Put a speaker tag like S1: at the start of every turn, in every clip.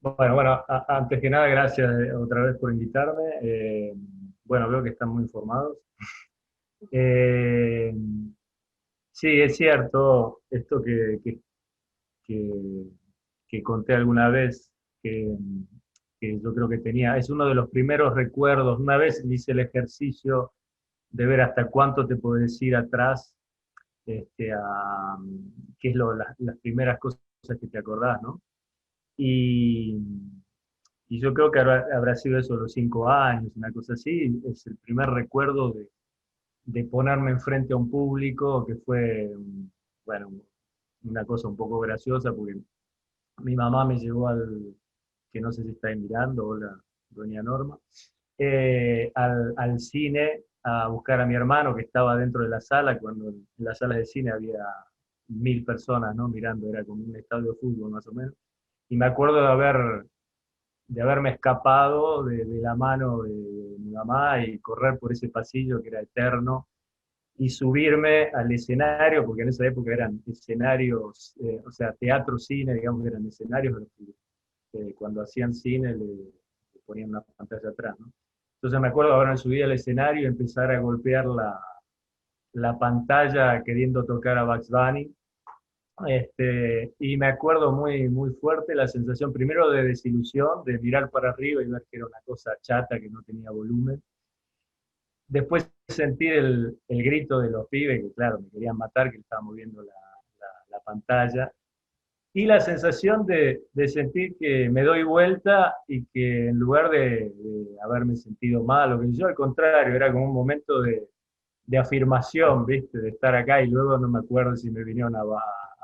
S1: Bueno, antes que nada, gracias otra vez por invitarme. Bueno, veo que están muy informados. Eh, sí, es cierto, esto que- que conté alguna vez, que, que yo creo que tenía, es uno de los primeros recuerdos. Una vez hice el ejercicio de ver hasta cuánto te puedes ir atrás, qué es las primeras cosas que te acordás, ¿no? Y, y yo creo que habrá sido eso los 5 años, una cosa así. Es el primer recuerdo de ponerme enfrente a un público que fue, bueno, una cosa un poco graciosa porque mi mamá me llevó que no sé si está ahí mirando, hola, doña Norma, al cine a buscar a mi hermano que estaba dentro de la sala, cuando en la sala de cine había 1000 personas, ¿no? Mirando, era como un estadio de fútbol más o menos. Y me acuerdo de haberme escapado de la mano de mi mamá y correr por ese pasillo que era eterno y subirme al escenario, porque en esa época eran escenarios, o sea, teatro, cine, digamos que eran escenarios, los que, cuando hacían cine le ponían una pantalla atrás, ¿no? Entonces me acuerdo de haberme subido al escenario y empezar a golpear la pantalla queriendo tocar a Bugs Bunny. Y me acuerdo muy, muy fuerte la sensación primero de desilusión, de mirar para arriba y ver que era una cosa chata que no tenía volumen. Después sentir el grito de los pibes, que claro, me querían matar, que estábamos viendo la pantalla. Y la sensación de sentir que me doy vuelta y que en lugar de haberme sentido mal, o que yo al contrario, era como un momento de afirmación, ¿viste? De estar acá y luego no me acuerdo si me vinieron a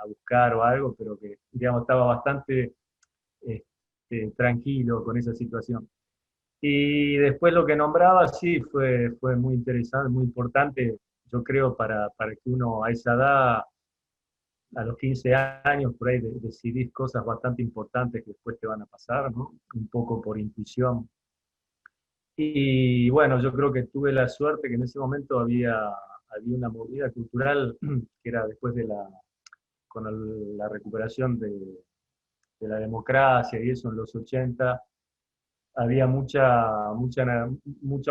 S1: buscar o algo, pero que, digamos, estaba bastante tranquilo con esa situación. Y después lo que nombraba, sí, fue muy interesante, muy importante, yo creo, para que uno a esa edad, a los 15 años, por ahí, decidís cosas bastante importantes que después te van a pasar, ¿no? Un poco por intuición. Y bueno, yo creo que tuve la suerte que en ese momento había una movida cultural que era después con la recuperación de la democracia y eso en los 80 había mucha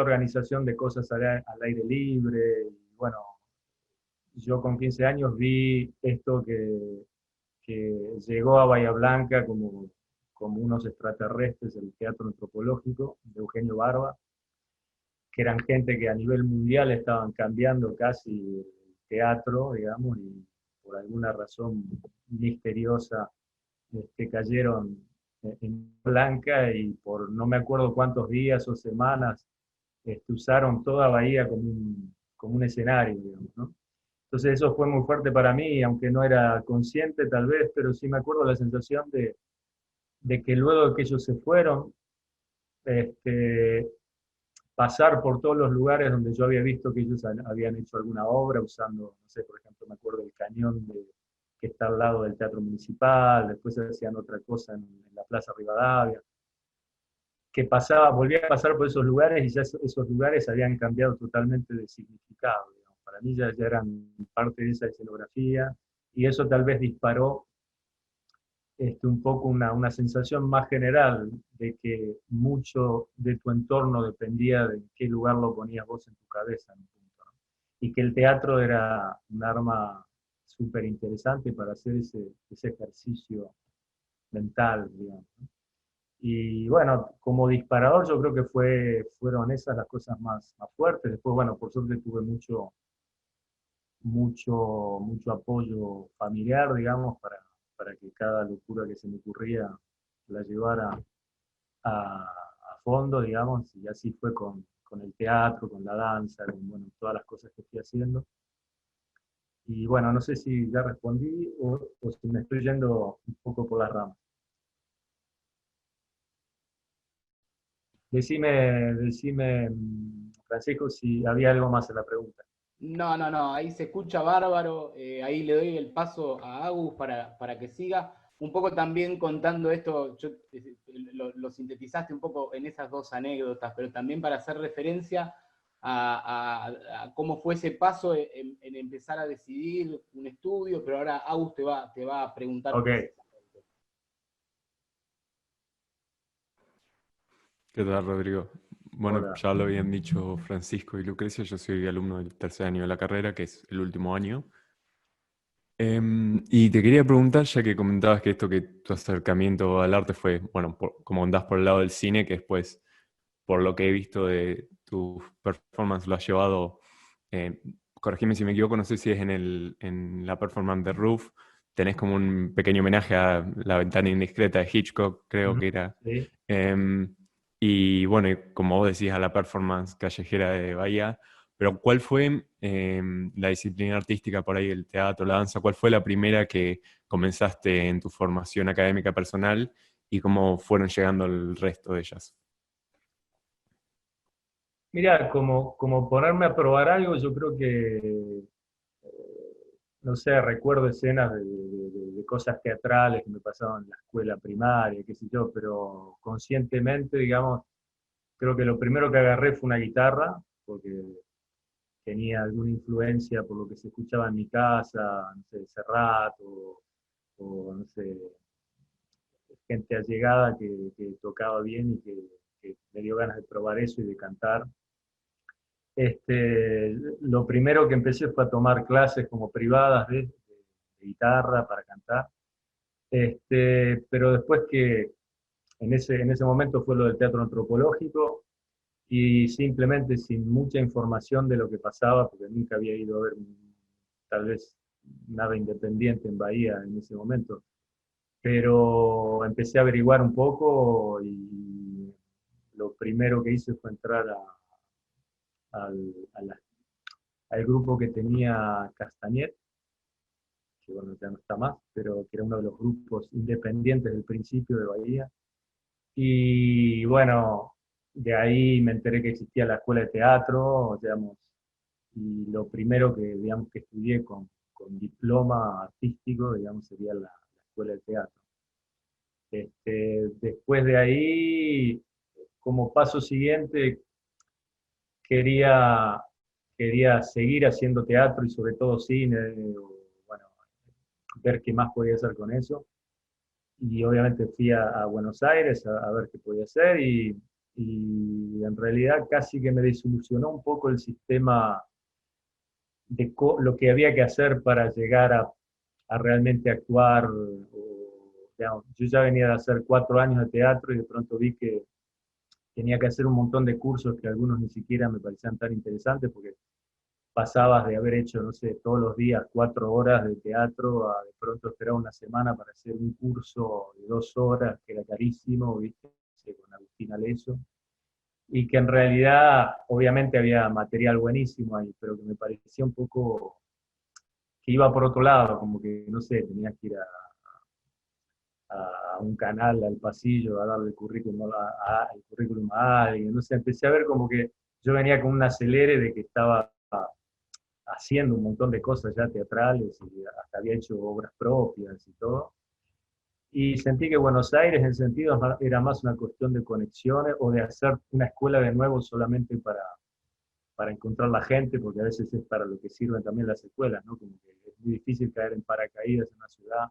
S1: organización de cosas al aire libre. Y bueno, yo con 15 años vi esto que llegó a Bahía Blanca como unos extraterrestres, el teatro antropológico de Eugenio Barba, que eran gente que a nivel mundial estaban cambiando casi el teatro, digamos, y por alguna razón misteriosa cayeron en Blanca y por no me acuerdo cuántos días o semanas usaron toda Bahía como un escenario, digamos, ¿no? Entonces eso fue muy fuerte para mí, aunque no era consciente tal vez, pero sí me acuerdo la sensación de que luego de que ellos se fueron, este, pasar por todos los lugares donde yo había visto que ellos habían hecho alguna obra usando, no sé, por ejemplo, me acuerdo del cañón que está al lado del Teatro Municipal, después hacían otra cosa en la Plaza Rivadavia, que pasaba, volvía a pasar por esos lugares y ya esos lugares habían cambiado totalmente de significado, digamos. Para mí ya eran parte de esa escenografía y eso tal vez disparó un poco una sensación más general de que mucho de tu entorno dependía de en qué lugar lo ponías vos en tu cabeza, en un punto, ¿no? Y que el teatro era un arma súper interesante para hacer ese ejercicio mental, digamos, ¿no? Y bueno, como disparador yo creo que fueron esas las cosas más fuertes. Después, bueno, por suerte tuve mucho apoyo familiar, digamos, para que cada locura que se me ocurría la llevara a fondo, digamos, y así fue con el teatro, con la danza, con bueno, todas las cosas que estoy haciendo. Y bueno, no sé si ya respondí o si me estoy yendo un poco por las ramas. Decime, Francisco, si había algo más en la pregunta.
S2: No, no, no, ahí se escucha bárbaro, ahí le doy el paso a Agus para que siga. Un poco también contando esto, lo sintetizaste un poco en esas dos anécdotas, pero también para hacer referencia a cómo fue ese paso en empezar a decidir un estudio, pero ahora Agus te va a preguntar
S1: Ok,
S2: precisamente.
S3: ¿Qué tal, Rodrigo? Bueno,
S1: Hola.
S3: ya lo habían dicho Francisco y Lucrecia, yo soy alumno del tercer año de la carrera, que es el último año. Y te quería preguntar, ya que comentabas que esto, que tu acercamiento al arte fue, bueno, como andás por el lado del cine, que después, por lo que he visto de tu performance, lo has llevado, eh, corregime si me equivoco, no sé si es en la performance de Roof, tenés como un pequeño homenaje a La ventana indiscreta de Hitchcock, creo
S1: Ujú.
S3: que era.
S1: Sí.
S3: Em, y bueno, y como vos decís, a la performance callejera de Bahía. Pero ¿cuál fue la disciplina artística por ahí, el teatro, la danza? ¿Cuál fue la primera que comenzaste en tu formación académica personal y cómo fueron llegando el resto de ellas?
S1: Mira, como ponerme a probar algo, yo creo que, no sé, recuerdo escenas de cosas teatrales que me pasaban en la escuela primaria, qué sé yo, pero conscientemente, digamos, creo que lo primero que agarré fue una guitarra, porque tenía alguna influencia por lo que se escuchaba en mi casa, no sé, Serrat o no sé, gente allegada que tocaba bien y que me dio ganas de probar eso y de cantar. Lo primero que empecé fue a tomar clases como privadas de guitarra para cantar. Pero después que en ese momento fue lo del teatro antropológico y simplemente sin mucha información de lo que pasaba, porque nunca había ido a ver tal vez nada independiente en Bahía en ese momento, pero empecé a averiguar un poco y lo primero que hice fue entrar al, a la- al grupo que tenía Castañet, que bueno, ya no está más, pero que era uno de los grupos independientes del principio de Bahía. Y bueno, de ahí me enteré que existía la escuela de teatro, digamos, y lo primero que, digamos, que estudié con diploma artístico, digamos, sería la escuela de teatro. Después de ahí, como paso siguiente, quería, quería seguir haciendo teatro y sobre todo cine, o, bueno, ver qué más podía hacer con eso. Y obviamente fui a Buenos Aires a ver qué podía hacer y en realidad casi que me desilusionó un poco el sistema de lo que había que hacer para llegar a realmente actuar. Digamos, yo ya venía de hacer 4 años de teatro y de pronto vi que tenía que hacer un montón de cursos que algunos ni siquiera me parecían tan interesantes porque pasabas de haber hecho, no sé, todos los días 4 horas de teatro a de pronto esperar una semana para hacer un curso de 2 horas que era carísimo, ¿viste? Con Agustín Aleso, y que en realidad obviamente había material buenísimo ahí, pero que me parecía un poco que iba por otro lado, como que, no sé, tenías que ir a un canal, al pasillo, a darle el currículum a alguien, no sé, empecé a ver como que yo venía con un acelere de que estaba haciendo un montón de cosas ya teatrales y hasta había hecho obras propias y todo. Y sentí que Buenos Aires en sentido era más una cuestión de conexiones o de hacer una escuela de nuevo solamente para encontrar la gente, porque a veces es para lo que sirven también las escuelas, ¿no? Como que es muy difícil caer en paracaídas en una ciudad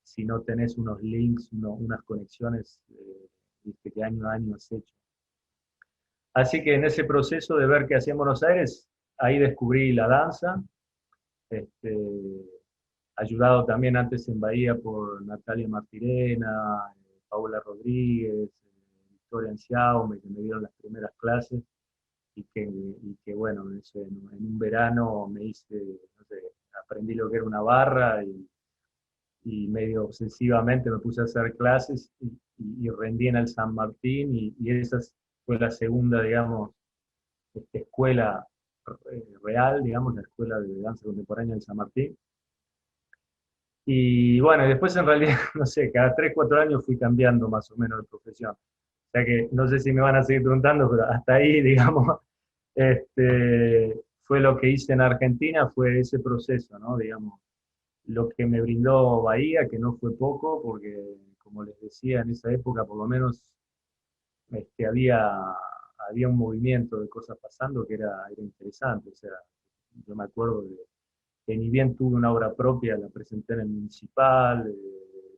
S1: si no tenés unos links, unas conexiones que año a año has hecho. Así que en ese proceso de ver qué hacía en Buenos Aires, ahí descubrí la danza, este, ayudado también antes en Bahía por Natalia Martirena, Paula Rodríguez, Victoria Enciaume, que me dieron las primeras clases y que bueno, en un verano me hice, no sé, aprendí lo que era una barra y medio obsesivamente me puse a hacer clases y rendí en el San Martín y esa fue la segunda, digamos, escuela real, digamos, la escuela de danza contemporánea del San Martín. Y bueno, después en realidad, no sé, cada 3 4 años fui cambiando más o menos de profesión. O sea que no sé si me van a seguir preguntando, pero hasta ahí, digamos, fue lo que hice en Argentina, fue ese proceso, ¿no? Digamos, lo que me brindó Bahía, que no fue poco, porque como les decía, en esa época por lo menos había un movimiento de cosas pasando que era interesante. O sea, yo me acuerdo de que ni bien tuve una obra propia, la presenté en el municipal,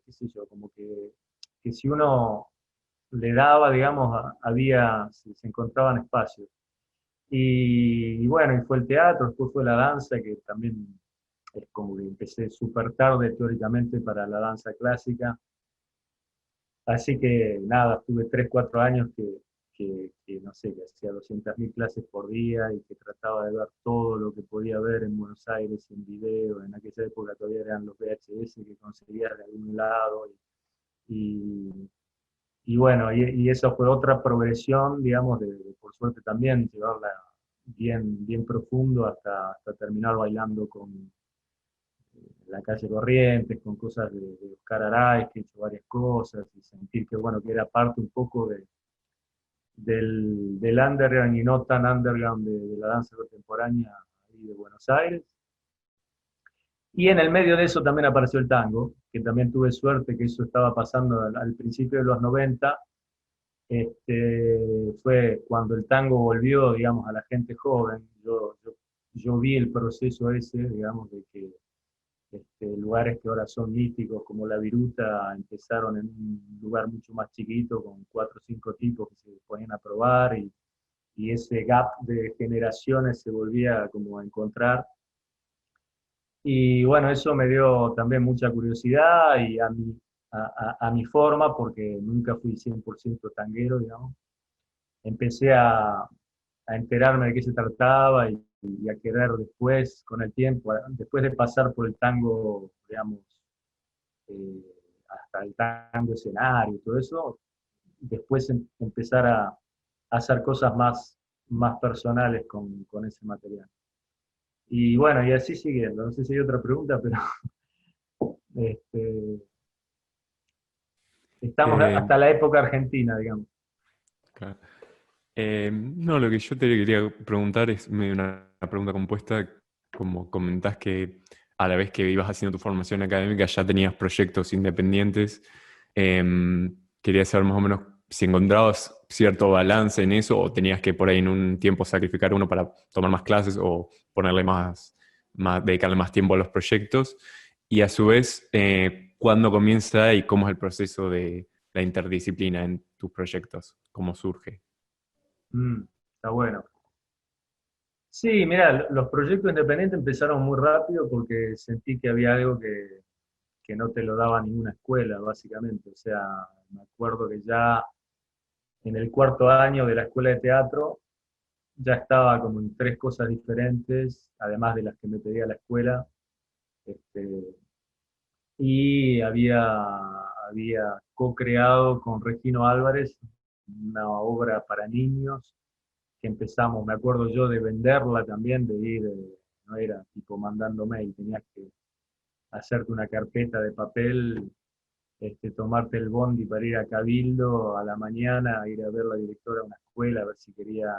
S1: qué sé yo, como que si uno le daba, digamos, se encontraban espacios. Y bueno, y fue el teatro, después fue la danza, que también es como que empecé súper tarde teóricamente para la danza clásica. Así que nada, tuve 3 4 años que no sé, que hacía 200.000 clases por día y que trataba de ver todo lo que podía ver en Buenos Aires en video. En aquella época todavía eran los VHS que conseguías de algún lado. Y, y bueno, y eso fue otra progresión, digamos, de por suerte también llevarla bien profundo hasta terminar bailando con la calle Corrientes, con cosas de Oscar Araiz, que he hecho varias cosas, y sentir que, bueno, que era parte un poco del underground y no tan underground de la danza contemporánea ahí de Buenos Aires. Y en el medio de eso también apareció el tango, que también tuve suerte que eso estaba pasando al principio de los 90. Fue cuando el tango volvió, digamos, a la gente joven. Yo vi el proceso ese, digamos, de que lugares que ahora son míticos como La Viruta empezaron en un lugar mucho más chiquito con 4 o 5 tipos que se ponían a probar y ese gap de generaciones se volvía como a encontrar. Y bueno, eso me dio también mucha curiosidad y a mi forma, porque nunca fui 100% tanguero, digamos. Empecé a enterarme de qué se trataba y a querer después, con el tiempo, después de pasar por el tango, digamos, eh, hasta el tango escenario y todo eso, después empezar a hacer cosas más personales con ese material. Y bueno, y así siguiendo. No sé si hay otra pregunta, pero este, estamos
S3: Eh,
S1: hasta la época argentina, digamos.
S3: claro. No, lo que yo te quería preguntar es medio una pregunta compuesta, como comentás que a la vez que ibas haciendo tu formación académica ya tenías proyectos independientes. Quería saber más o menos si encontrabas cierto balance en eso o tenías que por ahí en un tiempo sacrificar uno para tomar más clases o ponerle dedicarle más tiempo a los proyectos. Y a su vez, ¿cuándo comienza y cómo es el proceso de la interdisciplina en tus proyectos? ¿Cómo surge?
S1: Está bueno. Sí, mira, los proyectos independientes empezaron muy rápido porque sentí que había algo que no te lo daba ninguna escuela, básicamente. O sea, me acuerdo que ya en el 4.er año de la escuela de teatro ya estaba como en 3 cosas diferentes, además de las que me pedía la escuela. Este, y había co-creado con Regino Álvarez una obra para niños que empezamos, me acuerdo yo de venderla también, de ir, no era tipo mandando mail, tenías que hacerte una carpeta de papel, tomarte el bondi para ir a Cabildo a la mañana, ir a ver a la directora de una escuela, a ver si quería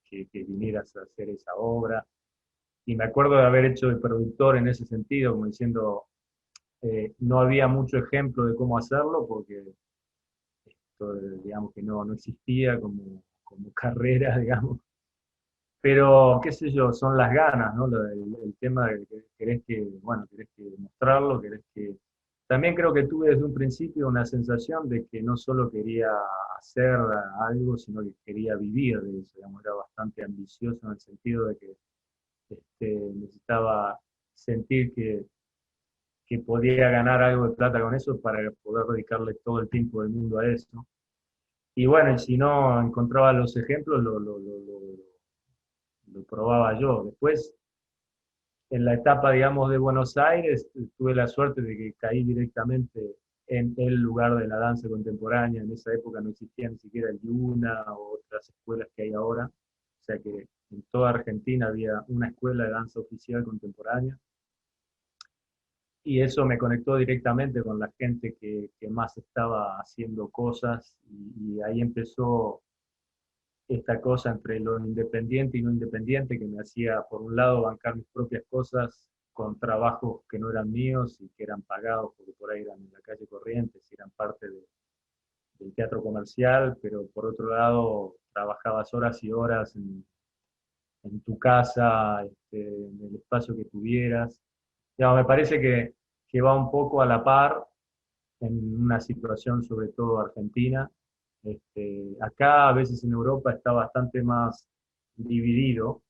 S1: que vinieras a hacer esa obra. Y me acuerdo de haber hecho de productor en ese sentido, como diciendo, no había mucho ejemplo de cómo hacerlo, porque esto, digamos que no existía como carrera, digamos. Pero, qué sé yo, son las ganas, ¿no? El tema de que querés que mostrarlo, querés que... También creo que tuve desde un principio una sensación de que no solo quería hacer algo, sino que quería vivir de eso, digamos, era bastante ambicioso en el sentido de que necesitaba sentir que podía ganar algo de plata con eso para poder dedicarle todo el tiempo del mundo a eso. Y bueno, y si no encontraba los ejemplos, lo probaba yo. Después, en la etapa, digamos, de Buenos Aires, tuve la suerte de que caí directamente en el lugar de la danza contemporánea. En esa época no existía ni siquiera el Yuna o otras escuelas que hay ahora. O sea que en toda Argentina había una escuela de danza oficial contemporánea. Y eso me conectó directamente con la gente que más estaba haciendo cosas y ahí empezó esta cosa entre lo independiente y no independiente que me hacía, por un lado, bancar mis propias cosas con trabajos que no eran míos y que eran pagados porque por ahí eran en la calle Corrientes y eran parte del teatro comercial, pero por otro lado trabajabas horas y horas en tu casa, en el espacio que tuvieras. Digamos, me parece que va un poco a la par en una situación sobre todo argentina, Acá a veces en Europa está bastante más dividido,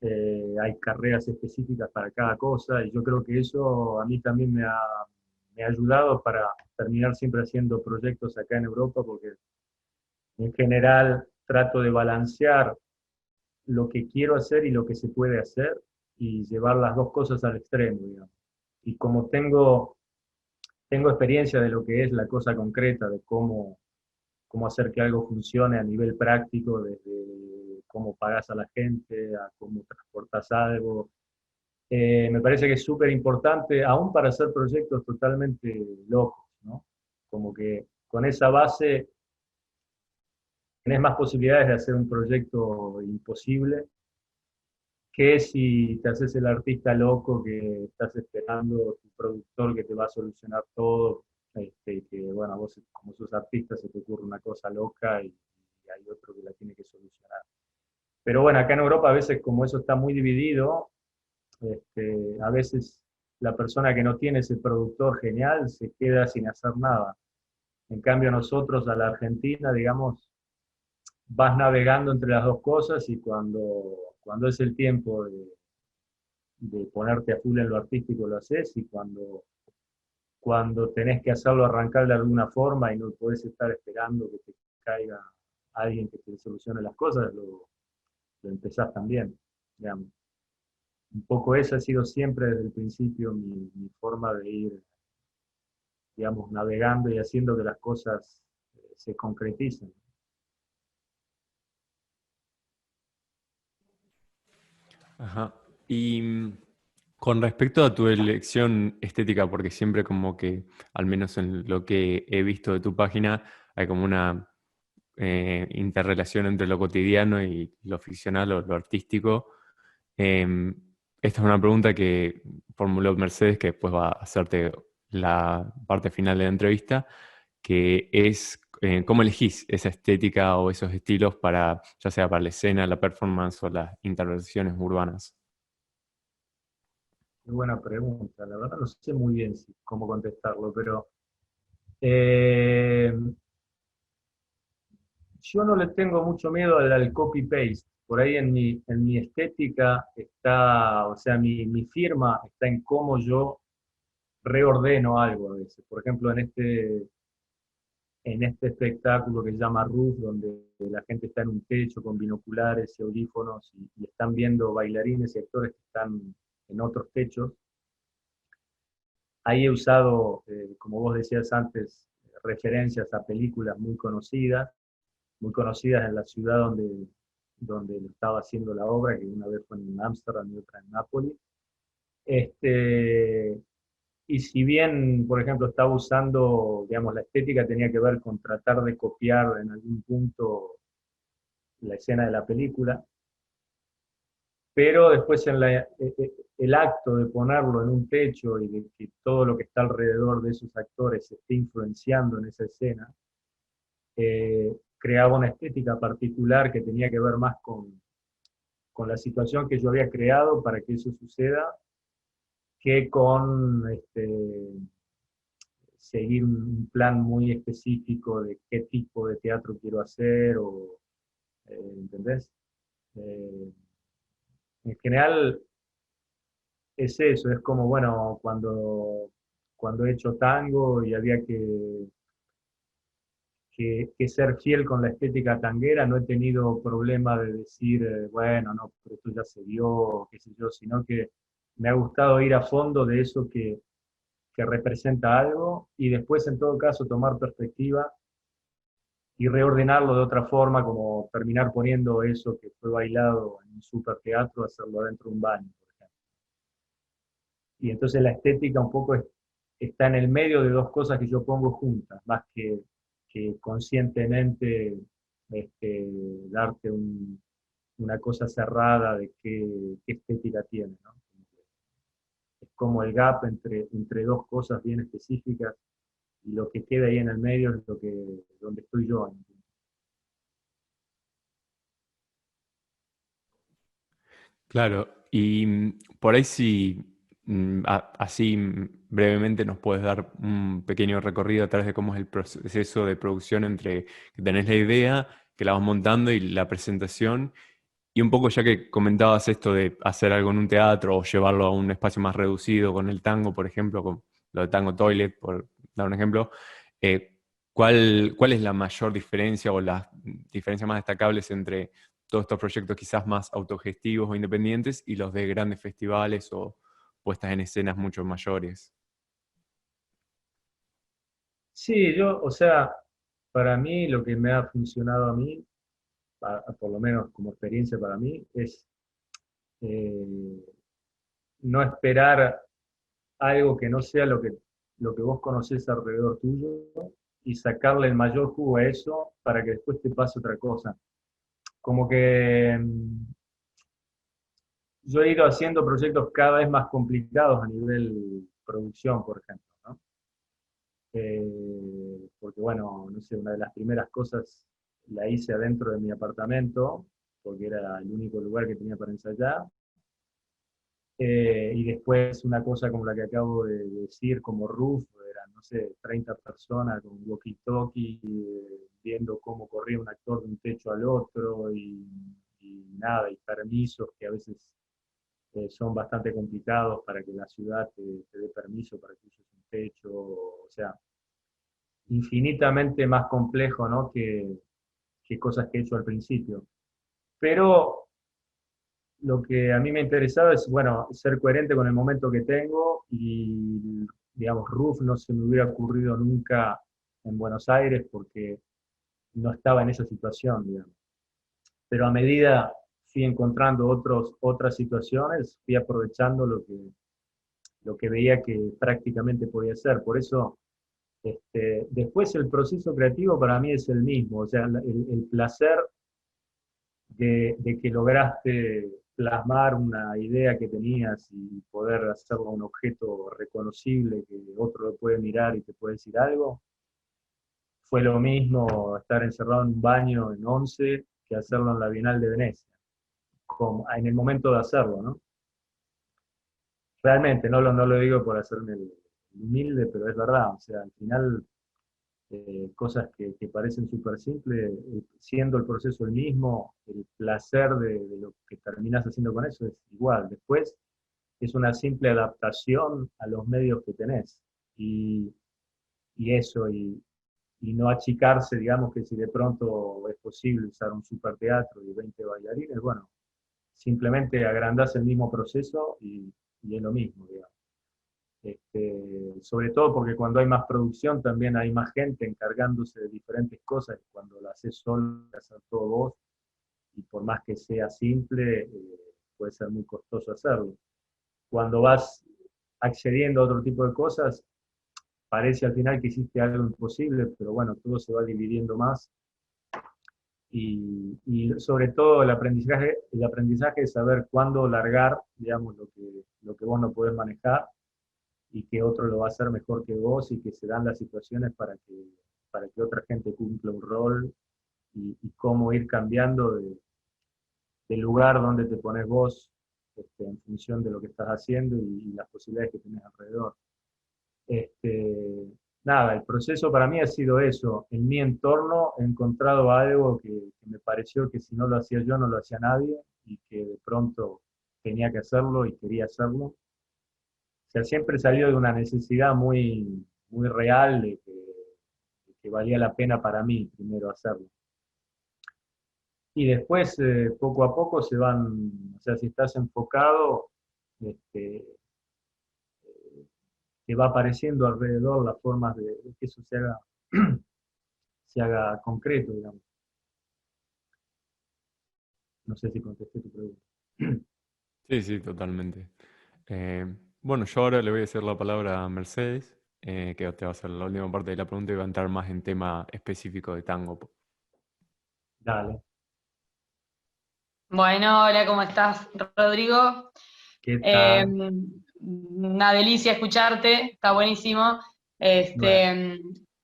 S1: hay carreras específicas para cada cosa y yo creo que eso a mí también me ha ayudado para terminar siempre haciendo proyectos acá en Europa porque en general trato de balancear lo que quiero hacer y lo que se puede hacer y llevar las dos cosas al extremo, digamos. Y como tengo experiencia de lo que es la cosa concreta, de cómo hacer que algo funcione a nivel práctico, desde cómo pagas a la gente, a cómo transportas algo. Me parece que es súper importante, aún para hacer proyectos totalmente locos, ¿no? Como que con esa base tenés más posibilidades de hacer un proyecto imposible que si te haces el artista loco que estás esperando tu productor que te va a solucionar todo, que bueno, a vos como sos artista se te ocurre una cosa loca y hay otro que la tiene que solucionar. Pero bueno, acá en Europa a veces como eso está muy dividido, a veces la persona que no tiene ese productor genial se queda sin hacer nada. En cambio nosotros a la Argentina, digamos, vas navegando entre las dos cosas y cuando es el tiempo de ponerte a full en lo artístico lo haces y cuando tenés que hacerlo arrancar de alguna forma y no podés estar esperando que te caiga alguien que te solucione las cosas, lo empezás también. Digamos. Un poco esa ha sido siempre desde el principio mi forma de ir, digamos, navegando y haciendo que las cosas se concreticen.
S3: Ajá. Y con respecto a tu elección estética, porque siempre como que, al menos en lo que he visto de tu página, hay como una interrelación entre lo cotidiano y lo ficcional o lo artístico. Em, Esta es una pregunta que formuló Mercedes, que después va a hacerte la parte final de la entrevista, que es cómo elegís esa estética o esos estilos para, ya sea para la escena, la performance o las intervenciones urbanas.
S1: Qué buena pregunta. La verdad no sé muy bien cómo contestarlo, pero eh, yo no le tengo mucho miedo al copy-paste. Por ahí en mi estética está, o sea, mi firma está en cómo yo reordeno algo a veces. Por ejemplo, en este espectáculo que se llama Roof, donde la gente está en un techo con binoculares y audífonos y están viendo bailarines y actores que están en otros techos. Ahí he usado, como vos decías antes, referencias a películas muy conocidas en la ciudad donde lo estaba haciendo la obra, que una vez fue en Ámsterdam y otra en Nápoles. Este, y si bien, por ejemplo, estaba usando, digamos, la estética tenía que ver con tratar de copiar en algún punto la escena de la película, pero después el acto de ponerlo en un techo y de que todo lo que está alrededor de esos actores se esté influenciando en esa escena, creaba una estética particular que tenía que ver más con la situación que yo había creado para que eso suceda, que con seguir un plan muy específico de qué tipo de teatro quiero hacer, ¿entendés? Eh, en general es eso, es como, bueno, cuando he hecho tango y había que ser fiel con la estética tanguera, no he tenido problema de decir, bueno, no, pero esto ya se vio, qué sé yo, sino que me ha gustado ir a fondo de eso que representa algo y después en todo caso tomar perspectiva y reordenarlo de otra forma, como terminar poniendo eso que fue bailado en un superteatro, hacerlo dentro de un baño, por ejemplo. Y entonces la estética un poco está en el medio de dos cosas que yo pongo juntas, más que conscientemente este, darte una cosa cerrada de qué estética tiene, ¿no? Es como el gap entre dos cosas bien específicas y lo que queda ahí en el medio es donde estoy yo.
S3: Claro, y por ahí si así brevemente nos puedes dar un pequeño recorrido a través de cómo es el proceso de producción entre que tenés la idea, que la vas montando y la presentación. Y un poco ya que comentabas esto de hacer algo en un teatro o llevarlo a un espacio más reducido con el tango, por ejemplo, con lo de Tango Toilet, por dar un ejemplo, eh, ¿cuál es la mayor diferencia o las diferencias más destacables entre todos estos proyectos quizás más autogestivos o independientes y los de grandes festivales o puestas en escenas mucho mayores?
S1: Sí, o sea, para mí lo que me ha funcionado a mí, por lo menos como experiencia para mí, es eh, no esperar algo que no sea lo que vos conocés alrededor tuyo y sacarle el mayor jugo a eso para que después te pase otra cosa. Como que yo he ido haciendo proyectos cada vez más complicados a nivel producción, por ejemplo, ¿no? Porque bueno, no sé, una de las primeras cosas la hice adentro de mi apartamento, porque era el único lugar que tenía para ensayar. Y después una cosa como la que acabo de decir, como Roof, eran, no sé, 30 personas con walkie-talkie, viendo cómo corría un actor de un techo al otro y nada, y permisos que a veces son bastante complicados para que la ciudad te dé permiso para que uses un techo, o sea, infinitamente más complejo, ¿no? que cosas que he hecho al principio. Pero lo que a mí me interesaba es, bueno, ser coherente con el momento que tengo y, digamos, Roof no se me hubiera ocurrido nunca en Buenos Aires porque no estaba en esa situación, digamos. Pero a medida fui encontrando otras situaciones, fui aprovechando lo que veía que prácticamente podía hacer. Por eso, después el proceso creativo para mí es el mismo, o sea, el placer de que lograste plasmar una idea que tenías y poder hacerlo un objeto reconocible que otro lo puede mirar y te puede decir algo, fue lo mismo estar encerrado en un baño en 11 que hacerlo en la Bienal de Venecia, en el momento de hacerlo, ¿no? Realmente, no lo digo por hacerme el humilde, pero es verdad, o sea, al final cosas que parecen súper simples, siendo el proceso el mismo, el placer de lo que terminas haciendo con eso es igual. Después es una simple adaptación a los medios que tenés. Y, y eso, y no achicarse, digamos que si de pronto es posible usar un superteatro y 20 bailarines, bueno, simplemente agrandás el mismo proceso y es lo mismo, digamos. Sobre todo porque cuando hay más producción también hay más gente encargándose de diferentes cosas. Cuando lo haces solo, hacer todo vos, y por más que sea simple, puede ser muy costoso hacerlo. Cuando vas accediendo a otro tipo de cosas, parece al final que hiciste algo imposible, pero bueno, todo se va dividiendo más. Y sobre todo el aprendizaje es saber cuándo largar, digamos, lo que vos no podés manejar y que otro lo va a hacer mejor que vos y que se dan las situaciones para que otra gente cumpla un rol y cómo ir cambiando del lugar donde te pones vos en función de lo que estás haciendo y las posibilidades que tenés alrededor. Este, nada, el proceso para mí ha sido eso. En mi entorno he encontrado algo que me pareció que si no lo hacía yo, no lo hacía nadie y que de pronto tenía que hacerlo y quería hacerlo. O sea, siempre salió de una necesidad muy real de que valía la pena para mí primero hacerlo. Y después, poco a poco, se van, o sea, si estás enfocado, este, te va apareciendo alrededor las formas de que eso se haga concreto, digamos. No sé si contesté tu pregunta.
S3: Sí, sí, totalmente. Bueno, yo ahora le voy a hacer la palabra a Mercedes, que te va a hacer la última parte de la pregunta y va a entrar más en tema específico de tango.
S1: Dale.
S4: Bueno, hola, ¿cómo estás, Rodrigo?
S1: ¿Qué tal?
S4: Una delicia escucharte, está buenísimo.
S1: Bueno,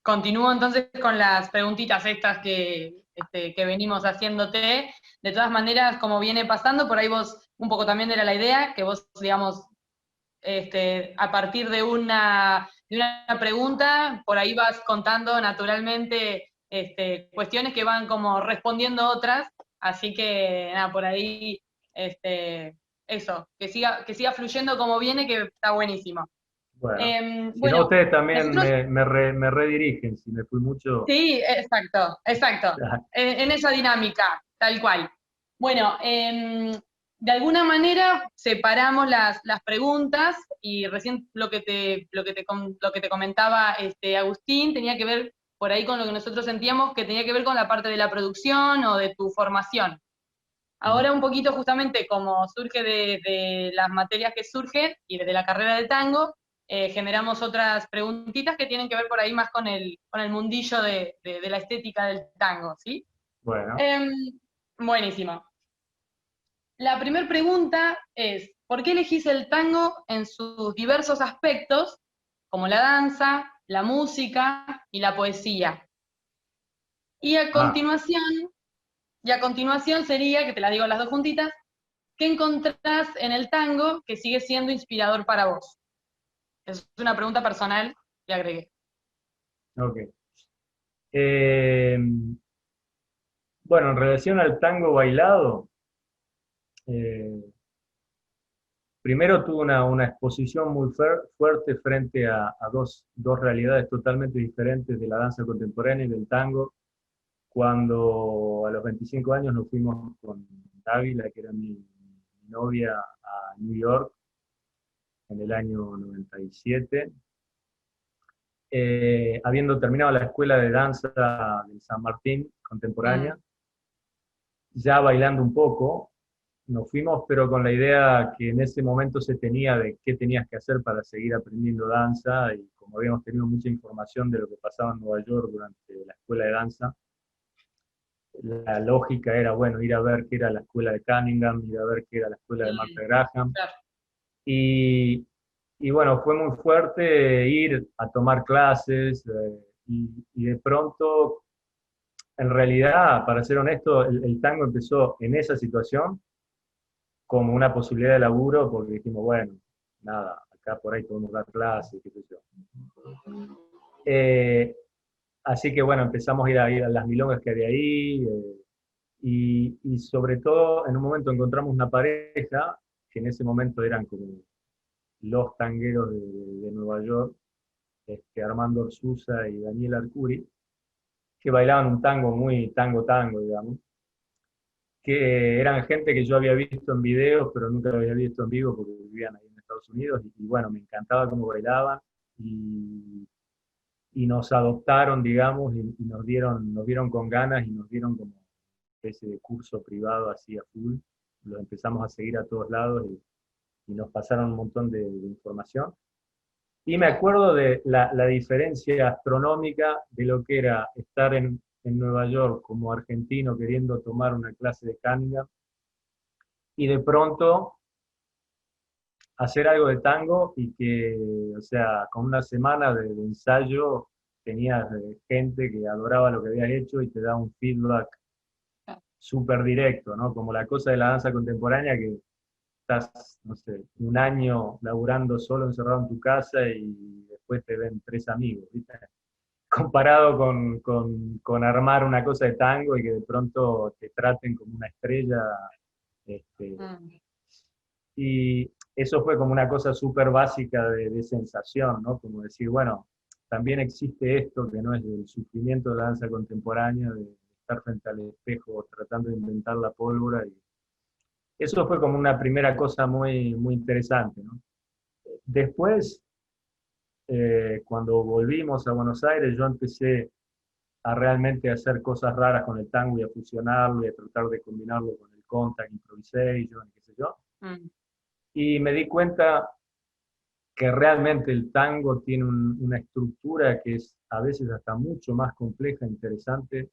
S4: Continúo entonces con las preguntitas estas que venimos haciéndote. De todas maneras, como viene pasando, por ahí vos, un poco también era la idea, que vos, digamos, a partir de una pregunta, por ahí vas contando naturalmente cuestiones que van como respondiendo otras, así que nada, por ahí eso, que siga fluyendo como viene, que está buenísimo.
S1: Bueno, si no,
S4: Bueno,
S1: ustedes también
S4: nosotros,
S1: me redirigen, si me fui mucho.
S4: sí, exacto, exacto, en esa dinámica, tal cual. Bueno, de alguna manera separamos las preguntas y recién lo que te comentaba Agustín tenía que ver por ahí con lo que nosotros sentíamos que tenía que ver con la parte de la producción o de tu formación. Ahora un poquito justamente como surge de las materias que surgen y desde la carrera de tango, generamos otras preguntitas que tienen que ver por ahí más con el mundillo de la estética del tango, ¿sí?
S1: Bueno,
S4: Em, Buenísimo. La primera pregunta es, ¿por qué elegís el tango en sus diversos aspectos, como la danza, la música y la poesía? Y a
S1: ah,
S4: continuación, sería, que te la digo las dos juntitas, ¿qué encontrás en el tango que sigue siendo inspirador para vos? Es una pregunta personal que agregué.
S1: ok. Eh, bueno, en relación al tango bailado, eh, primero tuve una exposición muy fuerte frente a dos realidades totalmente diferentes de la danza contemporánea y del tango, cuando a los 25 años nos fuimos con Dávila, que era mi novia, a New York en el año 97, habiendo terminado la escuela de danza de San Martín contemporánea,
S4: Mm,
S1: ya bailando un poco, nos fuimos, pero con la idea que en ese momento se tenía de qué tenías que hacer para seguir aprendiendo danza, y como habíamos tenido mucha información de lo que pasaba en Nueva York durante la escuela de danza, la lógica era, bueno, ir a ver qué era la escuela de Cunningham, ir a ver qué era la escuela de Martha Graham,
S4: claro.
S1: y, y bueno, fue muy fuerte ir a tomar clases, y de pronto, en realidad, para ser honesto, el tango empezó en esa situación como una posibilidad de laburo, porque dijimos, bueno, nada, acá por ahí podemos dar clases, qué sé yo. Eh, Así que bueno, empezamos a ir a las milongas que había ahí, y sobre todo en un momento encontramos una pareja, que en ese momento eran como los tangueros de Nueva York, Armando Orsuza y Daniel Arcuri, que bailaban un tango muy tango, digamos, que eran gente que yo había visto en videos, pero nunca lo había visto en vivo porque vivían ahí en Estados Unidos, y bueno, me encantaba cómo bailaban, y, y nos adoptaron, digamos, y nos vieron con ganas y nos dieron como especie de curso privado así a full. Los empezamos a seguir a todos lados, y nos pasaron un montón de información. Y me
S4: Claro.
S1: acuerdo de la diferencia astronómica de lo que era estar en Nueva York como argentino queriendo tomar una clase de Cunningham, y de pronto hacer algo de tango, y que, o sea, con una semana de ensayo tenías gente que adoraba lo que habías hecho y te da un feedback súper directo, ¿no? Como la cosa de la danza contemporánea, que estás, no sé, un año laburando solo encerrado en tu casa y después te ven tres amigos, ¿viste? Comparado con armar una cosa de tango y que de pronto te traten como una estrella. este,
S4: Mm,
S1: y eso fue como una cosa súper básica de sensación, ¿no? Como decir, bueno, también existe esto que no es del sufrimiento de la danza contemporánea, de estar frente al espejo tratando de inventar la pólvora. Y eso fue como una primera cosa muy, muy interesante, ¿no? Después, cuando volvimos a Buenos Aires, yo empecé a realmente hacer cosas raras con el tango y a fusionarlo y a tratar de combinarlo con el contact improvisation, qué sé yo.
S4: mm,
S1: Y me di cuenta que realmente el tango tiene una estructura que es a veces hasta mucho más compleja e interesante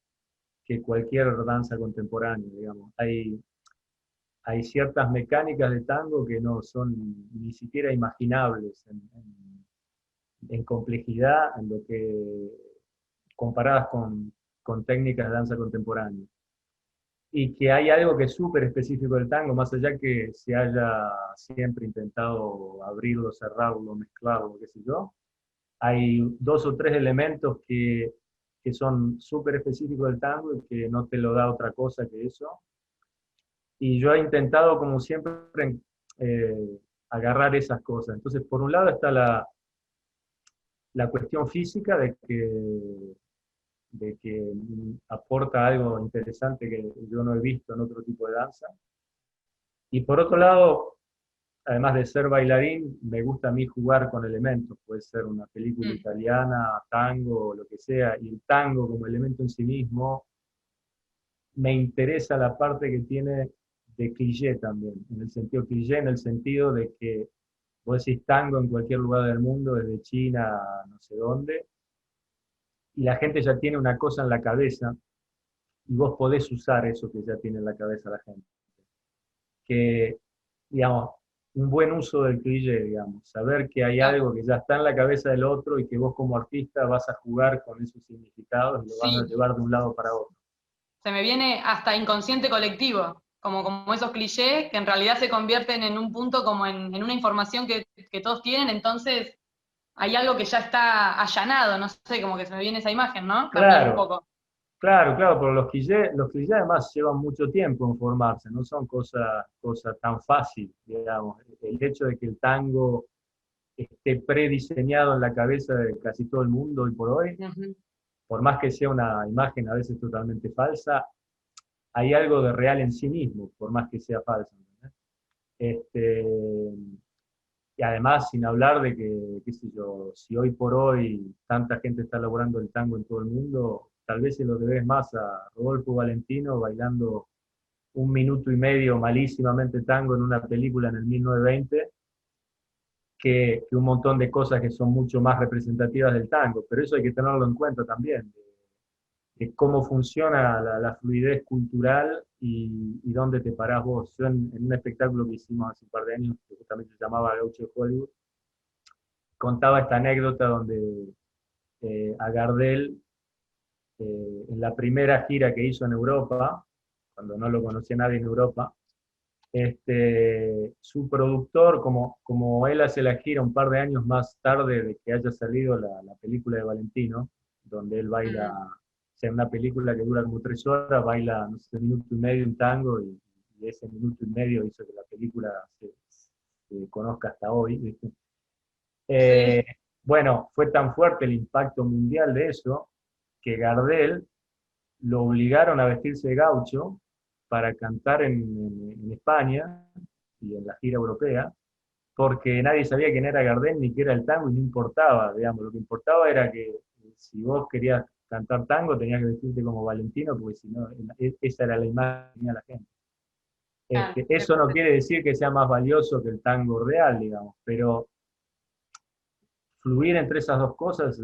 S1: que cualquier danza contemporánea, digamos. Hay ciertas mecánicas de tango que no son ni siquiera imaginables en complejidad, en lo que comparadas con técnicas de danza contemporánea. y que hay algo que es súper específico del tango, más allá que se haya siempre intentado abrirlo, cerrarlo, mezclarlo, qué sé yo, hay dos o tres elementos que son súper específicos del tango y que no te lo da otra cosa que eso. Y yo he intentado, como siempre, eh, agarrar esas cosas. Entonces, por un lado está la cuestión física de que aporta algo interesante que yo no he visto en otro tipo de danza. Y por otro lado, además de ser bailarín, me gusta a mí jugar con elementos. Puede ser una película italiana, tango, lo que sea. Y el tango como elemento en sí mismo, me interesa la parte que tiene de cliché también. En el sentido cliché, en el sentido de que vos decís tango en cualquier lugar del mundo, desde China a no sé dónde, y la gente ya tiene una cosa en la cabeza, y vos podés usar eso que ya tiene en la cabeza la gente. Que, digamos, un buen uso del cliché, digamos, saber que hay algo que ya está en la cabeza del otro y que vos como artista vas a jugar con esos significados y lo vas a
S4: Sí,
S1: llevar de un lado para otro.
S4: se me viene hasta inconsciente colectivo, como esos clichés que en realidad se convierten en un punto como en una información que todos tienen, entonces hay algo que ya está allanado, no sé, como que se me viene esa imagen, ¿no? También un
S1: Claro,
S4: poco.
S1: claro, claro, pero los clichés además llevan mucho tiempo en formarse, no son cosas tan fáciles, digamos. El hecho de que el tango esté prediseñado en la cabeza de casi todo el mundo hoy por hoy,
S4: Ujú.
S1: por más que sea una imagen a veces totalmente falsa, hay algo de real en sí mismo, por más que sea falso. ¿Entendés? Y además, sin hablar de que, qué sé yo, si hoy por hoy tanta gente está elaborando el tango en todo el mundo, tal vez se lo debes más a Rodolfo Valentino bailando 1 minuto y medio malísimamente tango en una película en el 1920, que un montón de cosas que son mucho más representativas del tango. Pero eso hay que tenerlo en cuenta también, de cómo funciona la fluidez cultural y dónde te parás vos. Yo en un espectáculo que hicimos hace un par de años, que justamente se llamaba Gaucho de Hollywood, contaba esta anécdota donde a Gardel, en la primera gira que hizo en Europa, cuando no lo conocía nadie en Europa, su productor, como él hace la gira un par de años más tarde de que haya salido la película de Valentino, donde él baila, o sea, una película que dura como 3 horas, baila, no sé, 1 minuto y medio un tango, y ese 1 minuto y medio hizo que la película se conozca hasta hoy, ¿viste?
S4: Sí.
S1: Eh, bueno, fue tan fuerte el impacto mundial de eso, que Gardel lo obligaron a vestirse de gaucho para cantar en España y en la gira europea, porque nadie sabía quién era Gardel ni qué era el tango y no importaba, digamos, lo que importaba era que si vos querías cantar tango tenías que vestirte como Valentino, porque si no, esa era la imagen que tenía la gente.
S4: Ah,
S1: Eso no quiere decir que sea más valioso que el tango real, digamos, pero fluir entre esas dos cosas,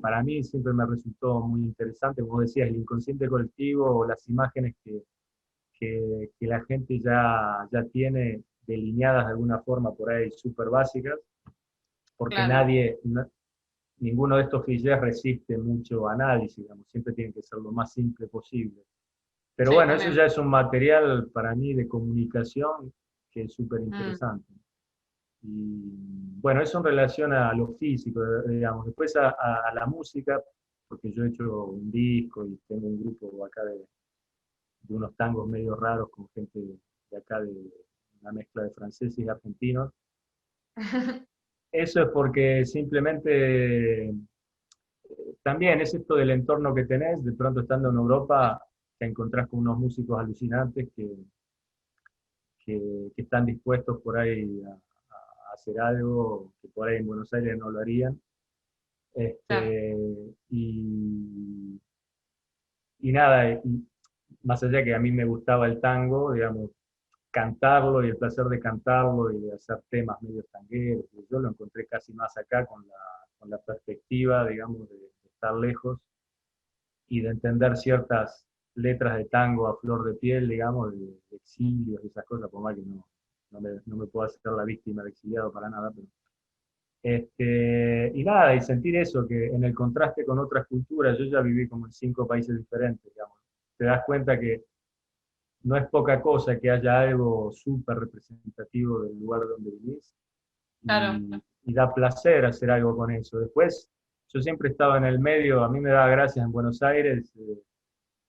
S1: para mí siempre me resultó muy interesante, como decías, el inconsciente colectivo o las imágenes que la gente ya tiene delineadas de alguna forma por ahí súper básicas, porque
S4: claro.
S1: ninguno de estos clichés resiste mucho análisis, digamos, siempre tiene que ser lo más simple posible. Pero
S4: Sí,
S1: bueno, eso
S4: también.
S1: ya es un material para mí de comunicación que es súper
S4: Mm,
S1: interesante. Y bueno, eso en relación a lo físico, digamos. Después a la música, porque yo he hecho un disco y tengo un grupo acá de unos tangos medio raros con gente de acá, de una mezcla de franceses y argentinos. Eso es porque simplemente también es esto del entorno que tenés, de pronto estando en Europa te encontrás con unos músicos alucinantes que están dispuestos por ahí a hacer algo que por ahí en Buenos Aires no lo harían.
S4: claro.
S1: Este, y, y nada, más allá que a mí me gustaba el tango, digamos, cantarlo y el placer de cantarlo y de hacer temas medio tangueros, yo lo encontré casi más acá con la perspectiva, digamos, de estar lejos y de entender ciertas letras de tango a flor de piel, digamos, de exilios y esas cosas, por más que no me puedo hacer la víctima de exiliado para nada, pero y nada, y sentir eso, que en el contraste con otras culturas, yo ya viví como en 5 países diferentes, digamos, te das cuenta que no es poca cosa que haya algo súper representativo del lugar donde vivís,
S4: Claro,
S1: y da placer hacer algo con eso. Después, yo siempre estaba en el medio, a mí me daba gracias en Buenos Aires,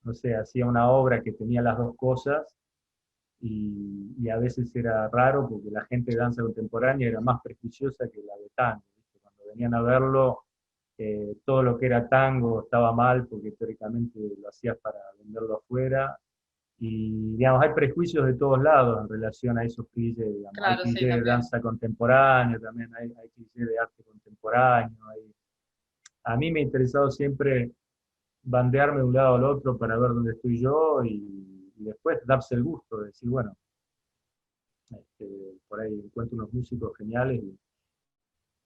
S1: no sé, hacía una obra que tenía las dos cosas, y a veces era raro porque la gente de danza contemporánea era más prestigiosa que la de tango, ¿viste? Cuando venían a verlo, todo lo que era tango estaba mal porque teóricamente lo hacías para venderlo afuera. Y digamos, hay prejuicios de todos lados en relación a esos clichés, digamos. Hay
S4: claro, sí,
S1: clichés de
S4: también.
S1: danza contemporánea, también hay clichés de arte contemporáneo. A mí me ha interesado siempre bandearme de un lado al otro para ver dónde estoy yo, y después darse el gusto de decir, bueno, por ahí encuentro unos músicos geniales,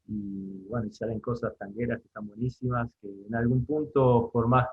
S1: bueno, y salen cosas tangueras que están buenísimas, que en algún punto, por más,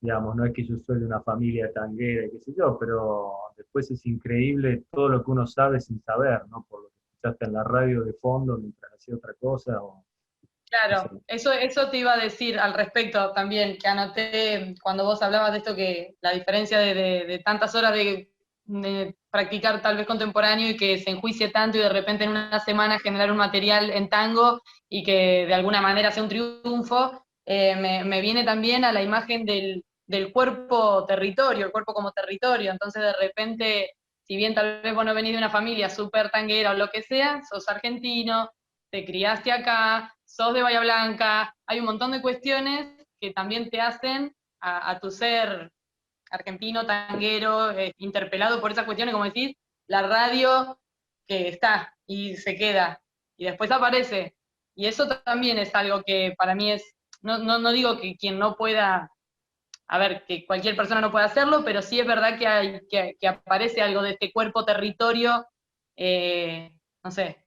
S1: digamos, no es que yo soy de una familia tanguera, qué sé yo, pero después es increíble todo lo que uno sabe sin saber, ¿no? Por lo que escuchaste en la radio de fondo mientras hacía otra cosa, o no sé.
S4: Claro, eso te iba a decir al respecto también, que anoté cuando vos hablabas de esto, que la diferencia de tantas horas de practicar tal vez contemporáneo y que se enjuicie tanto y de repente en una semana generar un material en tango y que de alguna manera sea un triunfo, me viene también a la imagen del cuerpo territorio, el cuerpo como territorio. Entonces de repente, si bien tal vez vos no venís de una familia súper tanguera o lo que sea, sos argentino, te criaste acá, sos de Bahía Blanca, hay un montón de cuestiones que también te hacen a tu ser argentino, tanguero, interpelado por esas cuestiones, como decís, la radio que está y se queda, y después aparece. Y eso también es algo que para mí es, no digo que quien no pueda, a ver, que cualquier persona no pueda hacerlo, pero sí es verdad que aparece algo de este cuerpo territorio, no sé,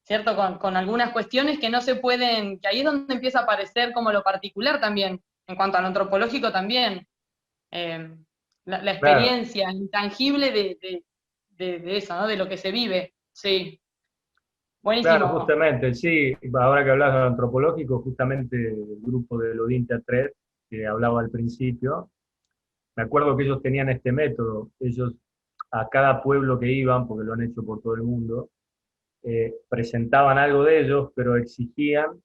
S4: ¿cierto? Con algunas cuestiones que no se pueden, que ahí es donde empieza a aparecer como lo particular también, en cuanto a lo antropológico también, eh, la
S1: Claro,
S4: experiencia intangible de eso, ¿no? De lo que se vive. Sí,
S1: claro,
S4: buenísimo.
S1: justamente, sí, ahora que hablas de lo antropológico, justamente el grupo de Lodin Teatret, que hablaba al principio, me acuerdo que ellos tenían este método. Ellos, a cada pueblo que iban, porque lo han hecho por todo el mundo, presentaban algo de ellos, pero exigían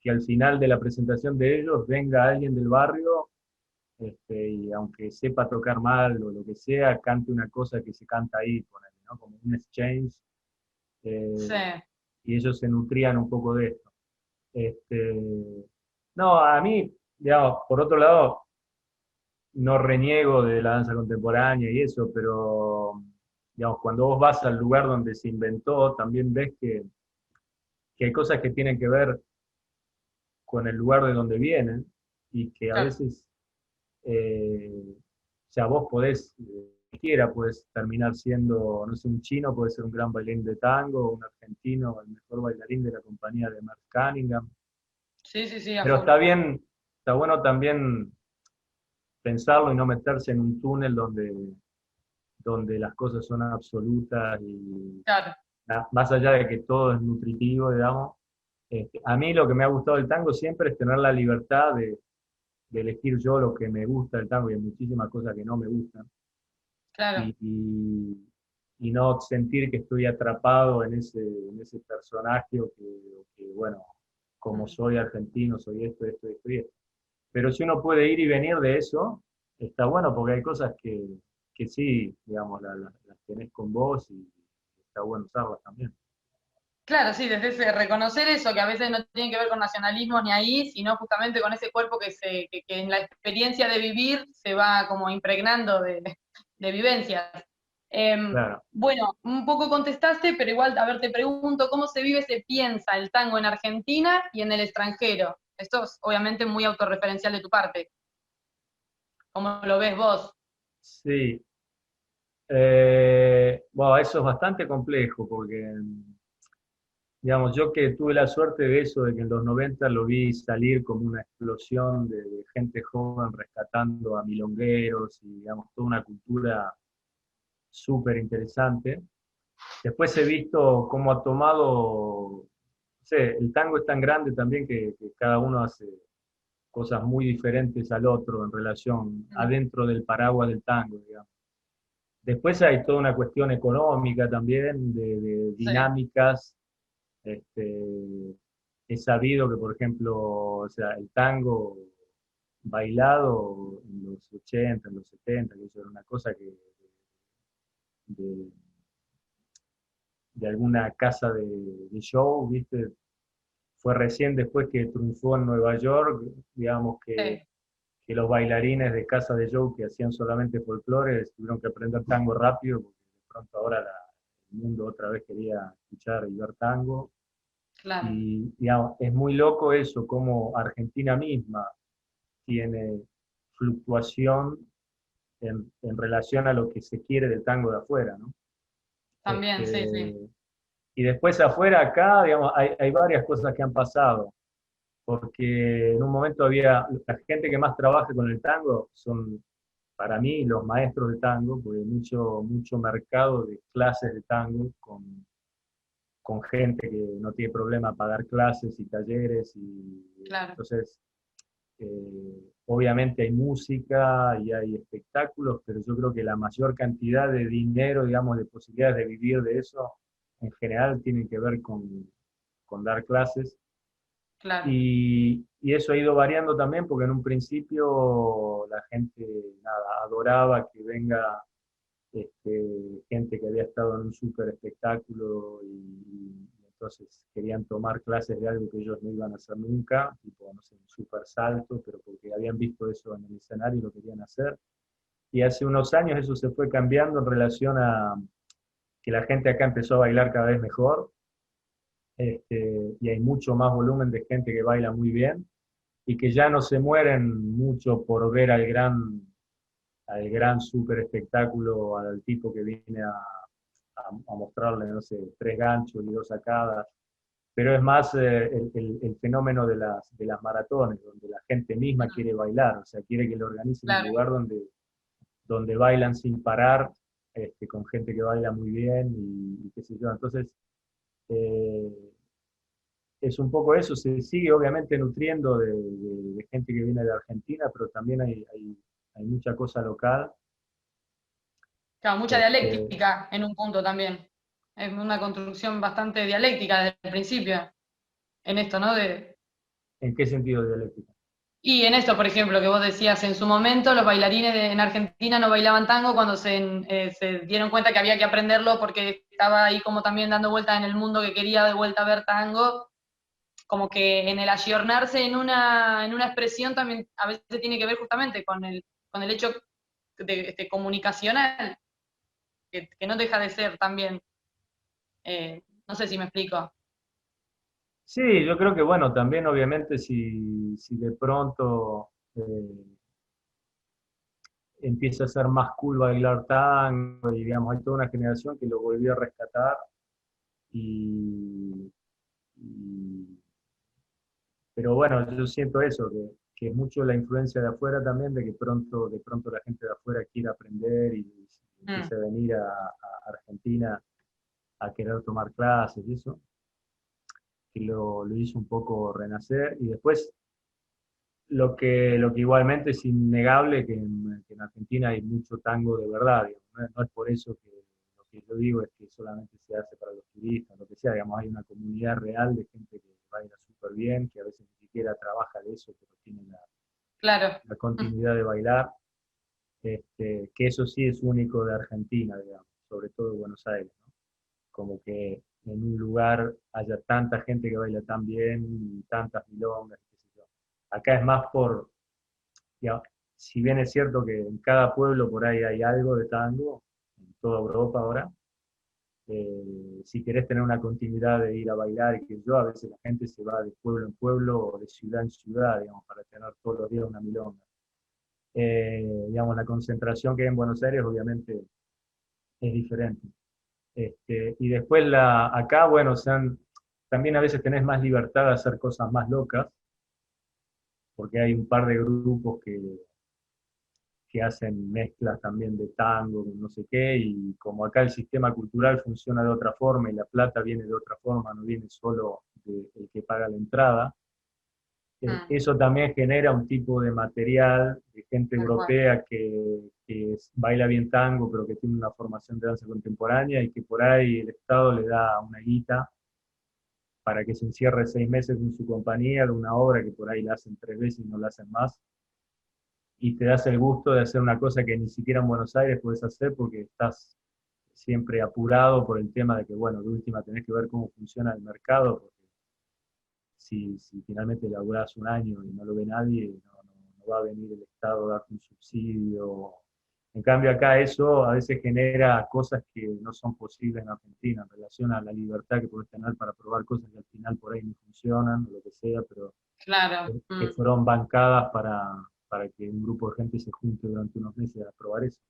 S1: que al final de la presentación de ellos venga alguien del barrio, y aunque sepa tocar mal o lo que sea, cante una cosa que se canta ahí, ponele, ¿no? Como un exchange,
S4: Sí,
S1: eh, y ellos se nutrían un poco de esto. Este, no, a mí, digamos, por otro lado, no reniego de la danza contemporánea y eso, pero digamos, cuando vos vas al lugar donde se inventó, también ves que hay cosas que tienen que ver con el lugar de donde vienen, y que a
S4: claro.
S1: veces, o sea, vos podés, cualquiera puedes terminar siendo, no sé, un chino puede ser un gran bailarín de tango, un argentino el mejor bailarín de la compañía de Mark Cunningham,
S4: Sí, sí, sí, a
S1: pero
S4: full.
S1: está bien, está bueno también pensarlo y no meterse en un túnel donde las cosas son absolutas, y
S4: Claro.
S1: más allá de que todo es nutritivo, digamos. A mí lo que me ha gustado del tango siempre es tener la libertad de elegir yo lo que me gusta del tango, y hay muchísimas cosas que no me gustan,
S4: Claro.
S1: y no sentir que estoy atrapado en ese personaje, o que, bueno, como
S4: Mm.
S1: soy argentino, soy esto, esto, esto y esto. Pero si uno puede ir y venir de eso, está bueno, porque hay cosas que sí, digamos, las tenés con vos, y está bueno usarlas también.
S4: Claro, sí, desde ese reconocer eso, que a veces no tiene que ver con nacionalismo ni ahí, sino justamente con ese cuerpo que en la experiencia de vivir se va como impregnando de vivencias.
S1: Claro.
S4: Bueno, un poco contestaste, pero igual, a ver, te pregunto, ¿cómo se vive, se piensa el tango en Argentina y en el extranjero? Esto es obviamente muy autorreferencial de tu parte. ¿Cómo lo ves vos?
S1: Sí. Bueno, eso es bastante complejo porque, digamos, yo que tuve la suerte de eso, de que en los 90 lo vi salir como una explosión de gente joven rescatando a milongueros y, digamos, toda una cultura súper interesante. Después he visto cómo ha tomado, no sé, el tango es tan grande también que cada uno hace cosas muy diferentes al otro en relación
S4: Mm.
S1: adentro del paraguas del tango, digamos. Después hay toda una cuestión económica también, de
S4: Sí,
S1: dinámicas. Este, he sabido que, por ejemplo, o sea, el tango bailado en los 80, en los 70, que eso era una cosa que de, de alguna casa de show, ¿viste? Fue recién después que triunfó en Nueva York, digamos
S4: sí,
S1: que los bailarines de casa de show que hacían solamente folclore tuvieron que aprender tango rápido, porque de pronto ahora el mundo otra vez quería escuchar y ver tango.
S4: claro,
S1: Y digamos, es muy loco eso, como Argentina misma tiene fluctuación en relación a lo que se quiere del tango de afuera, ¿no?
S4: también, sí, sí,
S1: Este, y después afuera, acá, digamos, hay varias cosas que han pasado, porque en un momento había, la gente que más trabaja con el tango son, para mí, los maestros de tango, porque hay mucho mercado de clases de tango con gente que no tiene problema pagar clases y talleres, y
S4: claro,
S1: entonces obviamente hay música y hay espectáculos, pero yo creo que la mayor cantidad de dinero, digamos, de posibilidades de vivir de eso, en general tienen que ver con dar clases.
S4: claro,
S1: Y eso ha ido variando también, porque en un principio la gente, nada, adoraba que venga gente que había estado en un súper espectáculo y entonces querían tomar clases de algo que ellos no iban a hacer nunca, tipo, no sé, un súper salto, pero porque habían visto eso en el escenario y lo querían hacer. Y hace unos años eso se fue cambiando en relación a que la gente acá empezó a bailar cada vez mejor, y hay mucho más volumen de gente que baila muy bien y que ya no se mueren mucho por ver al gran super espectáculo, al tipo que viene a mostrarle, no sé, 3 ganchos y 2 sacadas, pero es más el fenómeno de las maratones, donde la gente misma quiere bailar, o sea, quiere que le organicen un
S4: claro.
S1: lugar donde bailan sin parar, con gente que baila muy bien y qué sé yo. Entonces, eh, es un poco eso, se sigue obviamente nutriendo de gente que viene de Argentina, pero también hay mucha cosa local.
S4: Claro, mucha
S1: Este,
S4: dialéctica en un punto también. Es una construcción bastante dialéctica desde el principio, en esto, ¿no?
S1: ¿En qué sentido dialéctica?
S4: Y en esto, por ejemplo, que vos decías, en su momento los bailarines en Argentina no bailaban tango cuando se dieron cuenta que había que aprenderlo porque estaba ahí como también dando vueltas en el mundo que quería de vuelta ver tango, como que en el ayornarse en una expresión también a veces tiene que ver justamente con el hecho comunicacional, que no deja de ser también, no sé si me explico.
S1: Sí, yo creo que bueno, también obviamente si de pronto empieza a ser más cool bailar tango y digamos, hay toda una generación que lo volvió a rescatar y, y- pero bueno, yo siento eso, que es mucho la influencia de afuera también, de pronto la gente de afuera quiere aprender y
S4: Mm,
S1: empieza a venir a Argentina a querer tomar clases y eso, que lo hizo un poco renacer y después lo que igualmente es innegable que en Argentina hay mucho tango de verdad, digamos, no es por eso que lo que yo digo es que solamente se hace para los turistas, lo que sea, digamos, hay una comunidad real de gente que baila súper bien, que a veces ni siquiera trabaja de eso, pero tiene
S4: claro.
S1: la
S4: Mm,
S1: continuidad de bailar, que eso sí es único de Argentina, digamos, sobre todo de Buenos Aires, ¿no? Como que en un lugar haya tanta gente que baila tan bien, y tantas milongas, qué sé yo. Acá es más ya, si bien es cierto que en cada pueblo por ahí hay algo de tango, en toda Europa ahora, si querés tener una continuidad de ir a bailar, y que yo, a veces la gente se va de pueblo en pueblo o de ciudad en ciudad, digamos, para tener todos los días una milonga. Digamos, la concentración que hay en Buenos Aires obviamente es diferente. Y después acá, bueno, también a veces tenés más libertad de hacer cosas más locas, porque hay un par de grupos que hacen mezclas también de tango, no sé qué, y como acá el sistema cultural funciona de otra forma y la plata viene de otra forma, no viene solo del que paga la entrada,
S4: mm,
S1: eso también genera un tipo de material de gente
S4: tal cual.
S1: europea baila bien tango, pero que tiene una formación de danza contemporánea y que por ahí el Estado le da una guita para que se encierre 6 meses con su compañía de una obra que por ahí la hacen 3 veces y no la hacen más, y te das el gusto de hacer una cosa que ni siquiera en Buenos Aires puedes hacer porque estás siempre apurado por el tema de que, bueno, de última tenés que ver cómo funciona el mercado, porque si finalmente laburás un año y no lo ve nadie, no va a venir el Estado a darte un subsidio. En cambio acá eso a veces genera cosas que no son posibles en Argentina en relación a la libertad que podés tener para probar cosas que al final por ahí no funcionan o lo que sea, pero
S4: Claro.
S1: que fueron bancadas para que un grupo de gente se junte durante unos meses a probar eso.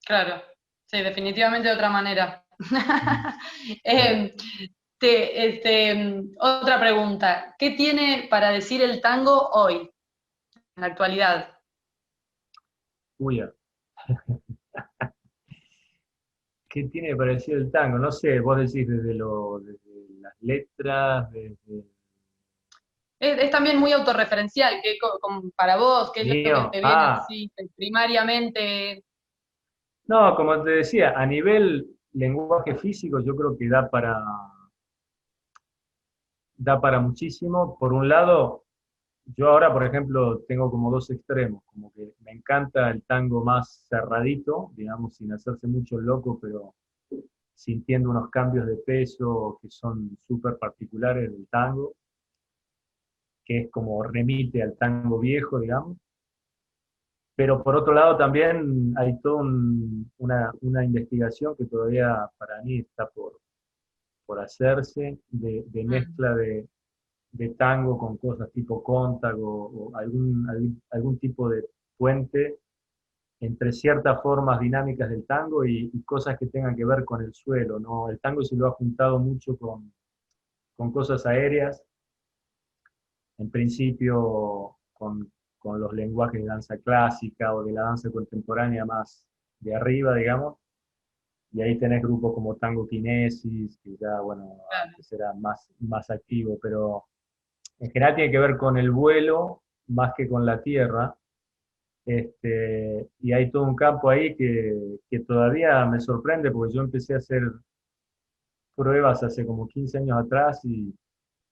S4: Claro, sí, definitivamente de otra manera. Otra pregunta, ¿qué tiene para decir el tango hoy, en la actualidad?
S1: Uy, ¿qué tiene para decir el tango? No sé, vos decís desde las letras, desde
S4: Es también muy autorreferencial, para vos, ¿qué es lo que
S1: mío.
S4: te viene así primariamente?
S1: No, como te decía, a nivel lenguaje físico yo creo que da para muchísimo. Por un lado, yo ahora, por ejemplo, tengo como dos extremos, como que me encanta el tango más cerradito, digamos, sin hacerse mucho loco, pero sintiendo unos cambios de peso que son súper particulares del tango, que es como remite al tango viejo, digamos. Pero por otro lado también hay toda una investigación que todavía para mí está por hacerse, de mezcla de tango con cosas tipo cóntago o algún tipo de puente entre ciertas formas dinámicas del tango y cosas que tengan que ver con el suelo, ¿no? El tango se lo ha juntado mucho con cosas aéreas, en principio con los lenguajes de danza clásica o de la danza contemporánea más de arriba, digamos, y ahí tenés grupos como Tango Kinesis, que ya, bueno,
S4: Claro.
S1: antes era más activo, pero en general tiene que ver con el vuelo más que con la tierra, y hay todo un campo ahí que todavía me sorprende, porque yo empecé a hacer pruebas hace como 15 años atrás y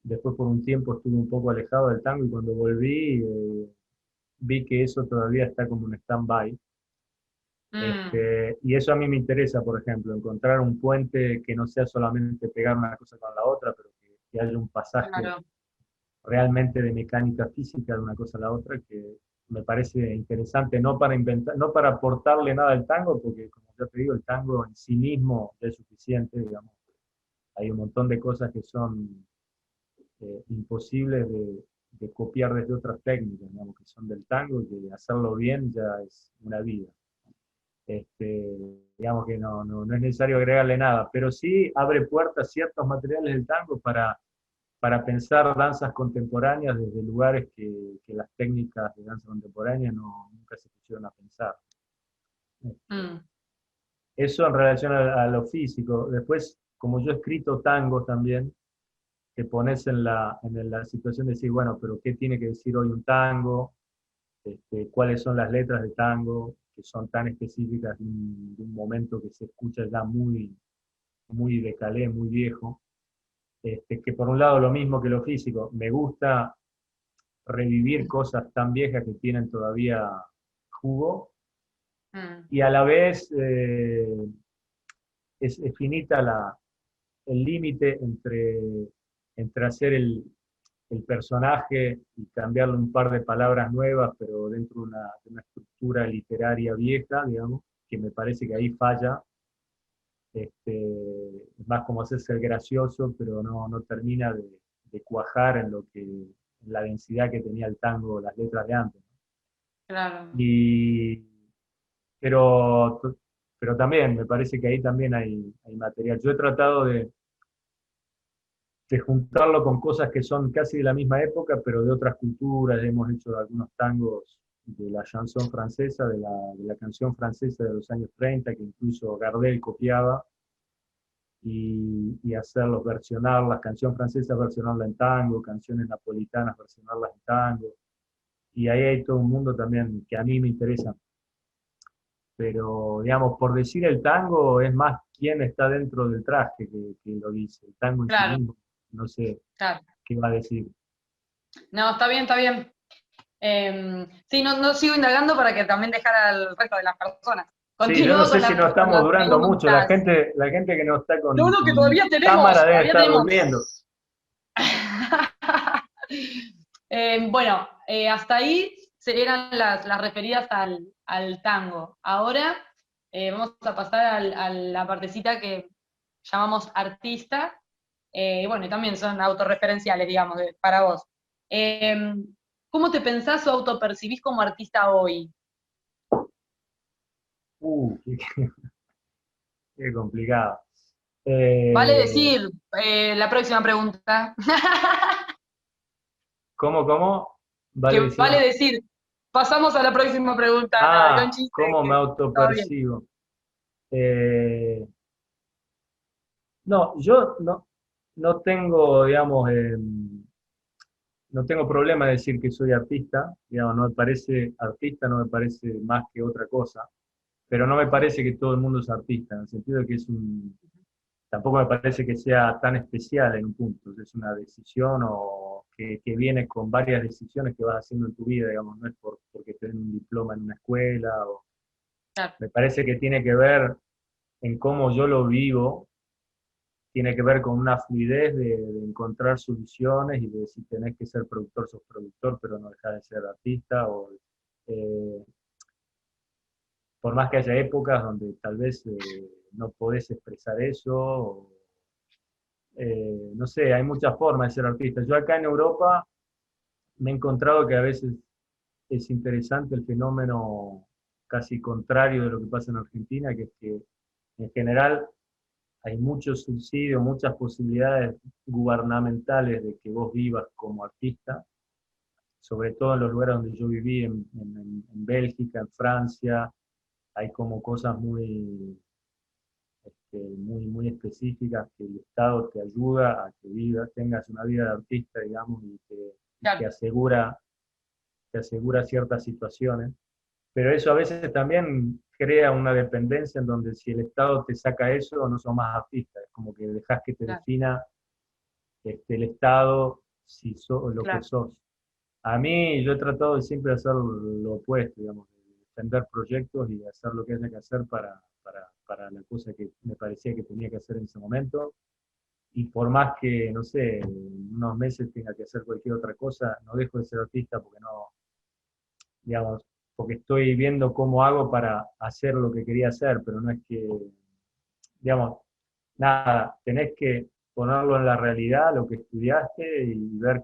S1: después por un tiempo estuve un poco alejado del tango y cuando volví vi que eso todavía está como un stand-by. Y eso a mí me interesa, por ejemplo, encontrar un puente que no sea solamente pegar una cosa con la otra, pero que haya un pasaje
S4: Claro.
S1: realmente de mecánica física de una cosa a la otra, que me parece interesante, no para inventar, no para aportarle nada al tango, porque como ya te digo, el tango en sí mismo ya es suficiente, digamos. Hay un montón de cosas que son imposibles de copiar desde otras técnicas, digamos, que son del tango, y que hacerlo bien ya es una vida. Digamos que no es necesario agregarle nada, pero sí abre puertas ciertos materiales del tango para pensar danzas contemporáneas desde lugares que las técnicas de danza contemporánea nunca se pusieron a pensar. Eso en relación a lo físico. Después, como yo he escrito tangos también, te pones en la situación de decir, bueno, pero ¿qué tiene que decir hoy un tango? ¿Cuáles son las letras de tango que son tan específicas de un momento que se escucha ya muy de calé, muy viejo? Que por un lado lo mismo que lo físico, me gusta revivir cosas tan viejas que tienen todavía jugo, y a la vez es finita el límite entre hacer el personaje y cambiarle un par de palabras nuevas, pero dentro de una estructura literaria vieja, digamos, que me parece que ahí falla. Es más como hacerse el gracioso, pero no termina de cuajar en la densidad que tenía el tango, las letras de antes.
S4: Claro.
S1: Pero, pero también, me parece que ahí también hay material. Yo he tratado de juntarlo con cosas que son casi de la misma época, pero de otras culturas. Hemos hecho algunos tangos de la chanson francesa, de la canción francesa de los años 30, que incluso Gardel copiaba, y hacerlos versionar, las canciones francesas versionarla en tango, canciones napolitanas versionarlas en tango. Y ahí hay todo un mundo también que a mí me interesa. pero digamos, por decir el tango, es más quién está dentro del traje que lo dice. El tango en sí
S4: Claro,
S1: mismo, no sé
S4: claro.
S1: qué va a decir.
S4: No, está bien, está bien. Sí, no sigo indagando para que también dejara al resto de las personas.
S1: Sí, yo no
S4: Continúo
S1: sé
S4: con
S1: si nos
S4: con
S1: estamos
S4: las
S1: durando mucho.
S4: preguntas.
S1: La gente que no está
S4: No, no, que
S1: con cámara debe
S4: todavía
S1: estar
S4: tenemos.
S1: durmiendo.
S4: Bueno, hasta ahí eran las referidas al tango. Ahora vamos a pasar a la partecita que llamamos artista. Bueno, y también son autorreferenciales, digamos, para vos. Eh, ¿Cómo te pensás o autopercibís como artista hoy?
S1: Qué, qué complicado.
S4: Vale
S1: Eh,
S4: decir, la próxima pregunta.
S1: ¿Cómo? Vale
S4: Que
S1: decir.
S4: vale decir, pasamos a la próxima pregunta. Nada, era un
S1: Ah,
S4: chiste
S1: ¿cómo me
S4: que todo bien.
S1: autopercibo? Eh, no, yo no tengo, digamos, no tengo problema de decir que soy artista, digamos, no me parece artista, no me parece más que otra cosa, pero no me parece que todo el mundo es artista, en el sentido de que tampoco me parece que sea tan especial en un punto, es una decisión o que viene con varias decisiones que vas haciendo en tu vida, digamos, no es porque tenés un diploma en una escuela,
S4: Claro,
S1: me parece que tiene que ver en cómo yo lo vivo, tiene que ver con una fluidez de encontrar soluciones y de si tenés que ser productor, sos productor, pero no dejar de ser artista, o eh, por más que haya épocas donde tal vez no podés expresar eso, no sé, hay muchas formas de ser artista. Yo acá en Europa me he encontrado que a veces es interesante el fenómeno casi contrario de lo que pasa en Argentina, que es que en general hay mucho subsidio, muchas posibilidades gubernamentales de que vos vivas como artista, sobre todo en los lugares donde yo viví, en Bélgica, en Francia, hay como cosas muy específicas que el Estado te ayuda a que tengas una vida de artista, digamos, y
S4: claro,
S1: te asegura ciertas situaciones. Pero eso a veces también crea una dependencia en donde si el Estado te saca eso, no sos más artista, es como que dejas que te
S4: claro,
S1: defina el Estado si sos lo que
S4: claro,
S1: sos. A mí yo he tratado de siempre hacer lo opuesto, digamos, de defender proyectos y hacer lo que haya que hacer para la cosa que me parecía que tenía que hacer en ese momento. Y por más que, no sé, en unos meses tenga que hacer cualquier otra cosa, no dejo de ser artista porque no, digamos, porque estoy viendo cómo hago para hacer lo que quería hacer, pero no es que, digamos, nada, tenés que ponerlo en la realidad, lo que estudiaste y ver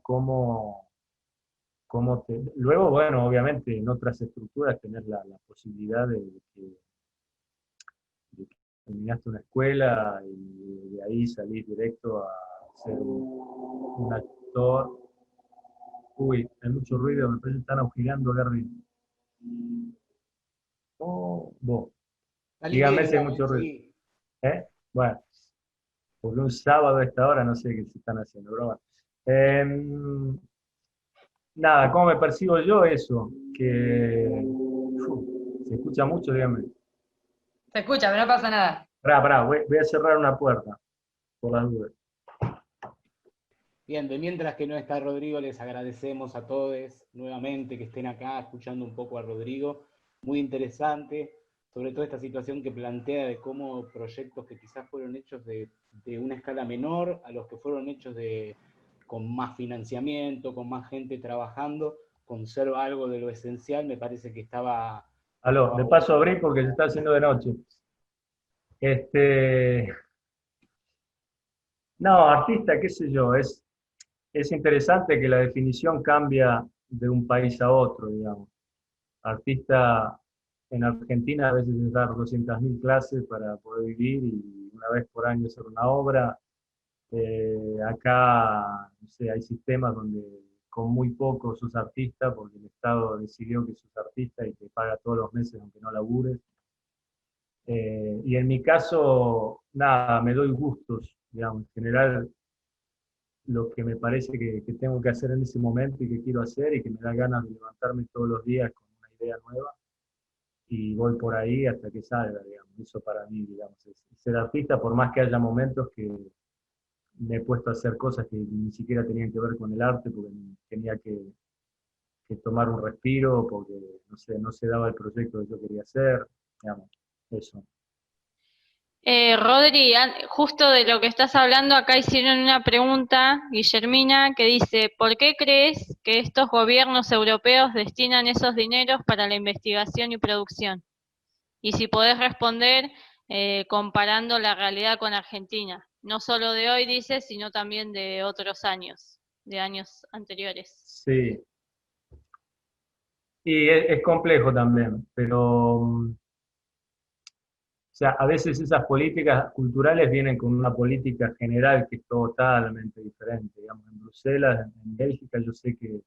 S1: Luego, bueno, obviamente en otras estructuras tenés la posibilidad de que terminaste una escuela y de ahí salís directo a ser un actor. Uy, hay mucho ruido, me parece que están agujereando acá arriba. Oh, vos.
S2: Salí
S1: Dígame
S2: bien,
S1: si hay
S2: dale,
S1: mucho ruido.
S2: sí.
S1: ¿Eh? Bueno, porque un sábado a esta hora no sé qué se están haciendo, broma. Nada, ¿cómo me percibo yo eso? Que se escucha mucho, dígame.
S4: se escucha, pero no pasa nada.
S1: Pará, voy a cerrar una puerta, por las dudas.
S2: Bien, de mientras que no está Rodrigo, les agradecemos a todos nuevamente que estén acá escuchando un poco a Rodrigo. Muy interesante, sobre todo esta situación que plantea de cómo proyectos que quizás fueron hechos de una escala menor a los que fueron hechos con más financiamiento, con más gente trabajando, conserva algo de lo esencial. Me parece que
S1: Aló,
S2: estaba
S1: de paso a
S2: bueno.
S1: abrir porque se está haciendo de noche. Este, no, artista, qué sé yo, es interesante que la definición cambia de un país a otro, digamos. Artista en Argentina a veces es dar 200.000 clases para poder vivir y una vez por año hacer una obra. Acá, no sé, hay sistemas donde con muy poco sos artista porque el Estado decidió que sos artista y te paga todos los meses aunque no labures. Y en mi caso, nada, me doy gustos, digamos, en general lo que me parece que tengo que hacer en ese momento y que quiero hacer y que me da ganas de levantarme todos los días con una idea nueva. y voy por ahí hasta que salga, digamos. Eso para mí, digamos, es ser artista, por más que haya momentos que me he puesto a hacer cosas que ni siquiera tenían que ver con el arte, porque tenía que tomar un respiro, porque, no sé, no se daba el proyecto que yo quería hacer, digamos, eso.
S5: Rodri, justo de lo que estás hablando, acá hicieron una pregunta, Guillermina, que dice, ¿por qué crees que estos gobiernos europeos destinan esos dineros para la investigación y producción? Y si podés responder comparando la realidad con Argentina, no solo de hoy, dice, sino también de otros años, de años anteriores.
S1: Sí, y es complejo también, pero o sea, a veces esas políticas culturales vienen con una política general que es totalmente diferente. Digamos, en Bruselas, en Bélgica, yo sé que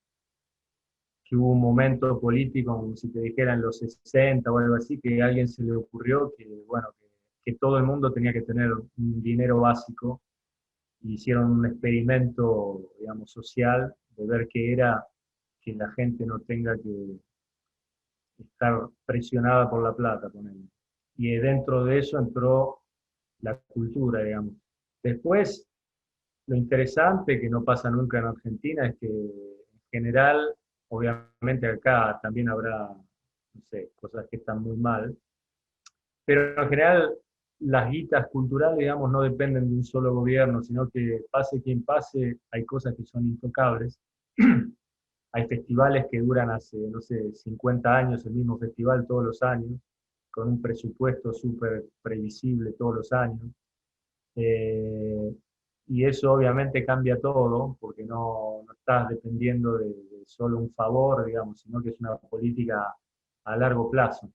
S1: hubo un momento político, como si te dijera en los 60 o algo así, que a alguien se le ocurrió que, bueno, que todo el mundo tenía que tener un dinero básico, y hicieron un experimento, digamos, social, de ver qué era que la gente no tenga que estar presionada por la plata, ponele. Y dentro de eso entró la cultura, digamos. Después, lo interesante, que no pasa nunca en Argentina, es que en general, obviamente acá también habrá, no sé, cosas que están muy mal, pero en general las guitas culturales, digamos, no dependen de un solo gobierno, sino que pase quien pase, hay cosas que son intocables. Hay festivales que duran hace, no sé, 50 años, el mismo festival todos los años, con un presupuesto súper previsible todos los años. Eh, y eso obviamente cambia todo, porque no estás dependiendo de solo un favor, digamos, sino que es una política a largo plazo.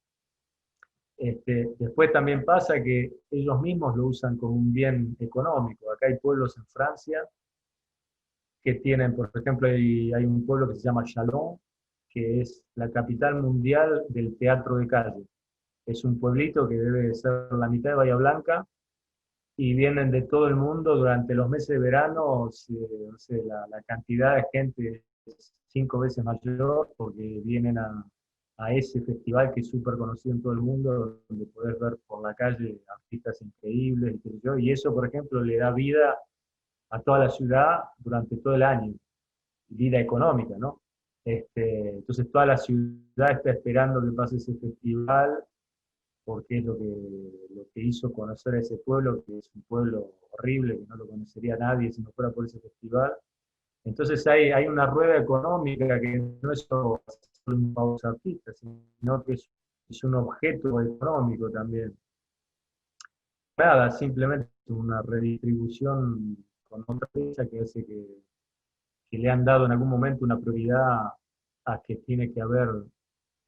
S1: Después también pasa que ellos mismos lo usan como un bien económico. Acá hay pueblos en Francia que tienen, por ejemplo, hay un pueblo que se llama Chalon, que es la capital mundial del teatro de calle. Es un pueblito que debe ser la mitad de Bahía Blanca, y vienen de todo el mundo durante los meses de verano. No sé, la cantidad de gente es 5 veces mayor, porque vienen a ese festival que es súper conocido en todo el mundo, donde podés ver por la calle artistas increíbles, y qué sé yo, y eso, por ejemplo, le da vida a toda la ciudad durante todo el año, vida económica, ¿no? Entonces toda la ciudad está esperando que pase ese festival, porque es lo que hizo conocer a ese pueblo, que es un pueblo horrible, que no lo conocería nadie si no fuera por ese festival. Entonces hay una rueda económica que no es solo un pago a artistas, sino que es un objeto económico también. Nada, simplemente una redistribución con otra pieza que hace que le han dado en algún momento una prioridad a que tiene que haber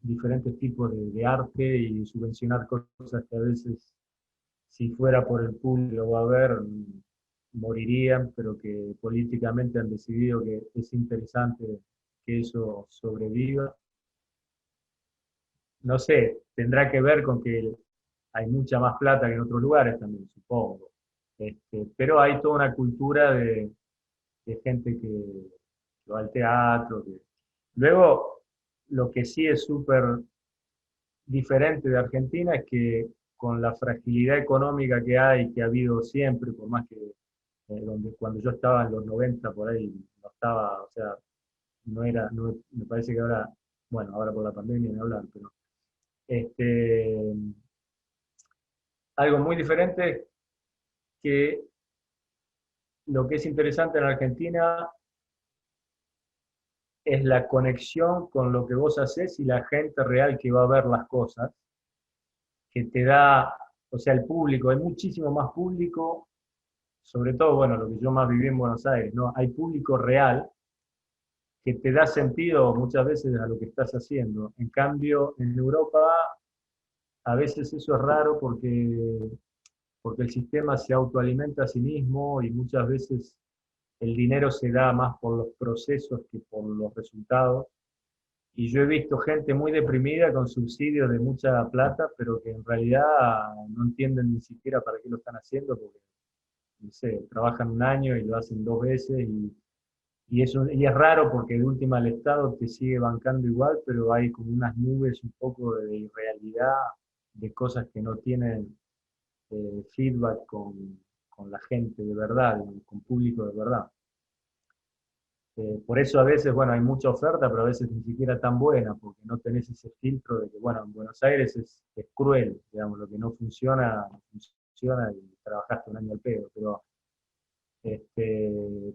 S1: diferentes tipos de arte, y subvencionar cosas que a veces, si fuera por el público lo va a ver, morirían, pero que políticamente han decidido que es interesante que eso sobreviva. No sé, tendrá que ver con que hay mucha más plata que en otros lugares también, supongo. Pero hay toda una cultura de gente que va al teatro. Luego, lo que sí es súper diferente de Argentina es que, con la fragilidad económica que hay, que ha habido siempre, por más que cuando yo estaba en los 90 por ahí, no estaba, o sea, me parece que ahora, bueno, ahora por la pandemia ni hablar, pero este, algo muy diferente, que lo que es interesante en Argentina es la conexión con lo que vos haces y la gente real que va a ver las cosas, que te da, o sea, el público, hay muchísimo más público, sobre todo, bueno, lo que yo más viví en Buenos Aires, ¿no? Hay público real que te da sentido muchas veces a lo que estás haciendo. En cambio, en Europa, a veces eso es raro, porque el sistema se autoalimenta a sí mismo, y muchas veces el dinero se da más por los procesos que por los resultados. Y yo he visto gente muy deprimida con subsidios de mucha plata, pero que en realidad no entienden ni siquiera para qué lo están haciendo, porque, no sé, trabajan un año y lo hacen 2 veces, y y es raro porque de última el Estado te sigue bancando igual, pero hay como unas nubes un poco de irrealidad, de cosas que no tienen feedback con la gente de verdad, con público de verdad. Por eso a veces, bueno, hay mucha oferta, pero a veces ni siquiera tan buena, porque no tenés ese filtro de que, bueno, en Buenos Aires es cruel, digamos, lo que no funciona, no funciona y trabajaste un año al pedo,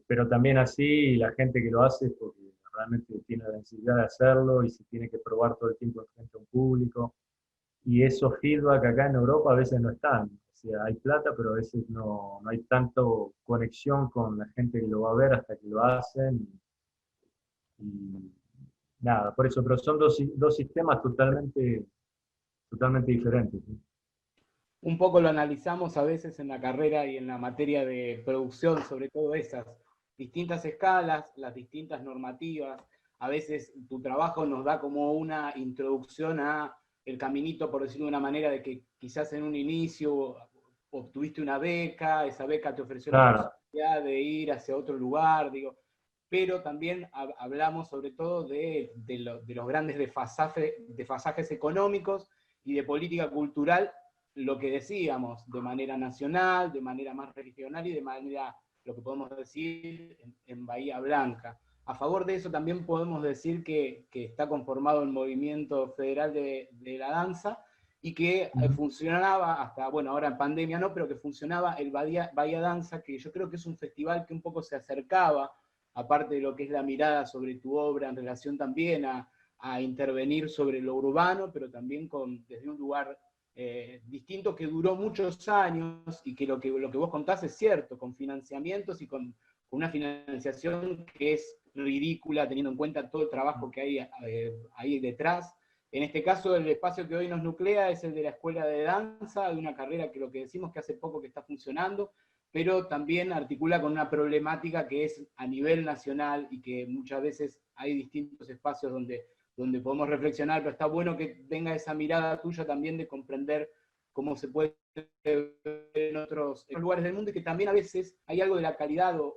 S1: pero también así la gente que lo hace es porque realmente tiene la necesidad de hacerlo y se tiene que probar todo el tiempo frente a un público. Y esos feedback acá en Europa a veces no están. O sea, hay plata, pero a veces no hay tanto conexión con la gente que lo va a ver hasta que lo hacen. Y nada, por eso, pero son dos sistemas totalmente diferentes, ¿sí?
S2: Un poco lo analizamos a veces en la carrera y en la materia de producción, sobre todo esas distintas escalas, las distintas normativas. A veces tu trabajo nos da como una introducción a el caminito, por decirlo de una manera, de que quizás en un inicio obtuviste una beca, esa beca te ofreció la
S1: Claro,
S2: posibilidad de ir hacia otro lugar, digo, pero también hablamos sobre todo de los grandes desfasajes económicos y de política cultural, lo que decíamos, de manera nacional, de manera más regional y de manera, lo que podemos decir, en Bahía Blanca. A favor de eso también podemos decir que está conformado el Movimiento Federal de la Danza y que funcionaba hasta, bueno, ahora en pandemia no, pero que funcionaba el Bahía Danza, que yo creo que es un festival que un poco se acercaba, aparte de lo que es la mirada sobre tu obra en relación también a intervenir sobre lo urbano, pero también desde un lugar distinto que duró muchos años y que lo que vos contás es cierto, con financiamientos y con una financiación que es ridícula teniendo en cuenta todo el trabajo que hay ahí detrás. En este caso, el espacio que hoy nos nuclea es el de la Escuela de Danza, de una carrera que lo que decimos que hace poco que está funcionando, pero también articula con una problemática que es a nivel nacional y que muchas veces hay distintos espacios donde podemos reflexionar, pero está bueno que tenga esa mirada tuya también de comprender cómo se puede ver en otros lugares del mundo y que también a veces hay algo de la calidad o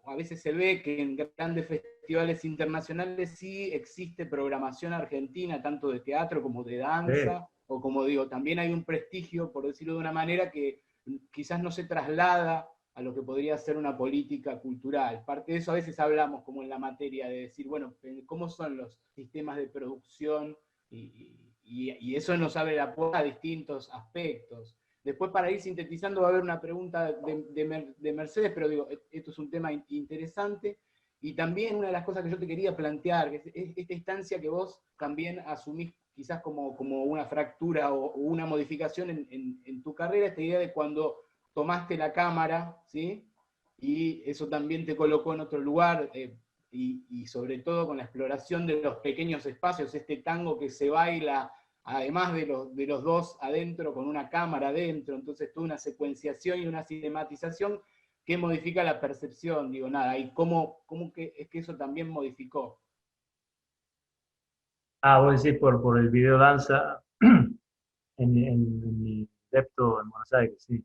S2: a veces se ve que en grandes festivales internacionales sí existe programación argentina, tanto de teatro como de danza,
S1: sí.
S2: o como digo, también hay un prestigio, por decirlo de una manera, que quizás no se traslada a lo que podría ser una política cultural. Parte de eso a veces hablamos como en la materia de decir, bueno, ¿cómo son los sistemas de producción? Y eso nos abre la puerta a distintos aspectos. Después, para ir sintetizando, va a haber una pregunta de Mercedes, pero digo, esto es un tema interesante. Y también una de las cosas que yo te quería plantear, que es esta instancia que vos también asumís quizás como una fractura o una modificación en tu carrera, esta idea de cuando tomaste la cámara, ¿sí? Y eso también te colocó en otro lugar, y sobre todo con la exploración de los pequeños espacios, este tango que se baila, además de los dos adentro, con una cámara adentro, entonces toda una secuenciación y una cinematización que modifica la percepción, digo, nada, y cómo que es que eso también modificó.
S1: Ah, vos decís por el video danza en mi depto en Buenos Aires, sí.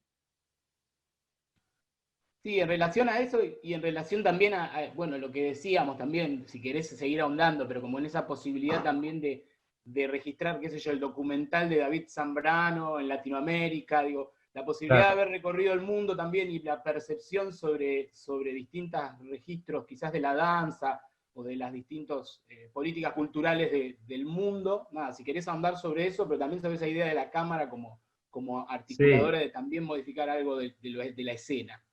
S2: Sí, en relación a eso y en relación también bueno, lo que decíamos también, si querés seguir ahondando, pero como en esa posibilidad también de registrar, qué sé yo, el documental de David Zambrano en Latinoamérica, digo, la posibilidad de
S1: Claro.
S2: haber recorrido el mundo también y la percepción sobre distintos registros, quizás de la danza o de las distintas políticas culturales del mundo. Nada, si querés ahondar sobre eso, pero también sobre esa idea de la cámara como
S1: Sí,
S2: articuladora de también modificar algo de la escena.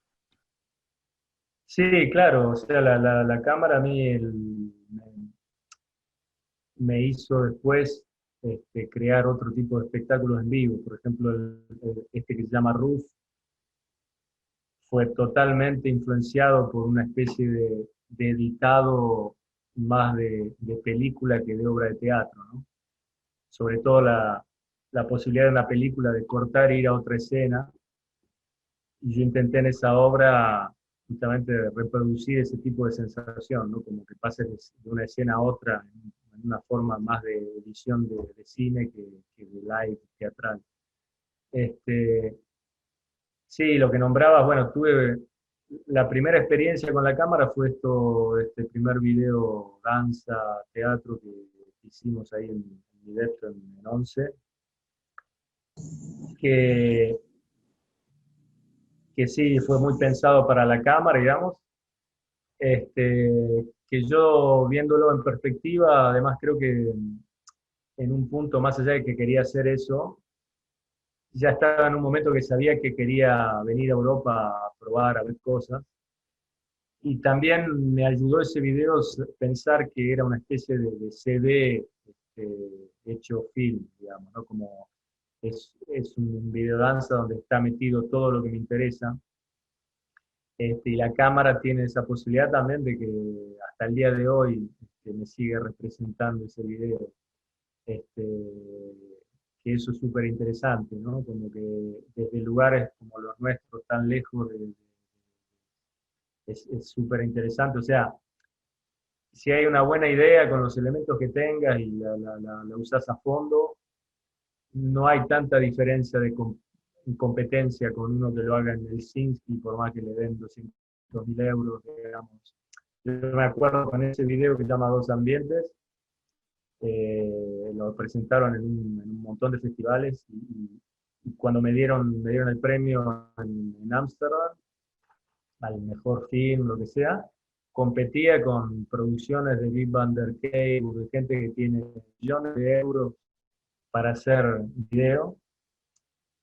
S1: sí, claro, o sea, la cámara a mí me hizo después crear otro tipo de espectáculos en vivo. Por ejemplo, este que se llama Roof fue totalmente influenciado por una especie de editado más de película que de obra de teatro, ¿no? Sobre todo la posibilidad de una película de cortar e ir a otra escena. Y yo intenté en esa obra justamente reproducir ese tipo de sensación, ¿no? Como que pases de una escena a otra en una forma más de edición de cine que de live teatral. Sí, lo que nombrabas, bueno, tuve la primera experiencia con la cámara fue este primer video danza, teatro que hicimos ahí en Midepto en 11, que, que sí fue muy pensado para la cámara, digamos, que yo viéndolo en perspectiva, además creo que en un punto más allá de que quería hacer eso, ya estaba en un momento que sabía que quería venir a Europa a probar, a ver cosas. Y también me ayudó ese video pensar que era una especie de CD hecho film, digamos, ¿no? Como es un video danza donde está metido todo lo que me interesa. Y la cámara tiene esa posibilidad también de que hasta el día de hoy me sigue representando ese video. Este, que eso es súper interesante, ¿no? Como que desde lugares como los nuestros, tan lejos, es súper interesante. O sea, si hay una buena idea con los elementos que tengas y la usas a fondo, no hay tanta diferencia de competencia con uno que lo haga en el Helsinki, por más que le den 200.000 euros, digamos. Yo me acuerdo con ese video que se llama Dos Ambientes, lo presentaron en un montón de festivales y cuando me dieron el premio en Ámsterdam, al mejor film, lo que sea, competía con producciones de Big Van der Cave, de gente que tiene millones de euros para hacer video,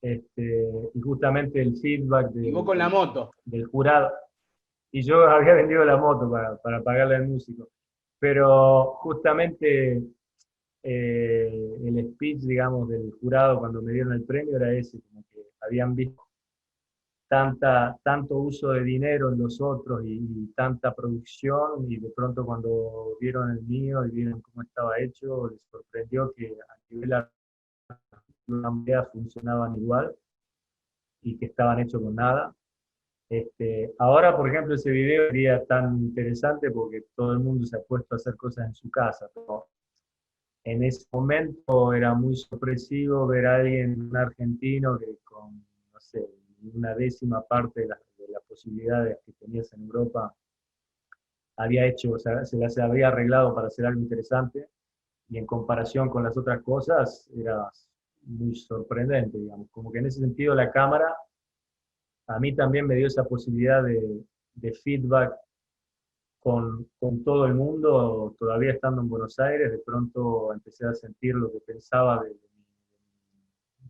S1: y justamente el feedback
S2: Y vos con la moto.
S1: del jurado, y yo había vendido la moto para pagarle al músico, pero justamente el speech, digamos, del jurado cuando me dieron el premio era ese, como que habían visto tanto uso de dinero en los otros y tanta producción, y de pronto cuando vieron el mío y vieron cómo estaba hecho, les sorprendió que a nivel artístico funcionaban igual y que estaban hechos con nada. Ahora, por ejemplo, ese video sería tan interesante porque todo el mundo se ha puesto a hacer cosas en su casa, pero en ese momento era muy sorpresivo ver a alguien, un argentino, que con, no sé, una décima parte de las posibilidades que tenías en Europa, había hecho, o sea, se las había arreglado para hacer algo interesante, y en comparación con las otras cosas, era muy sorprendente, digamos. Como que en ese sentido la cámara a mí también me dio esa posibilidad de feedback con todo el mundo. Todavía estando en Buenos Aires, de pronto empecé a sentir lo que pensaba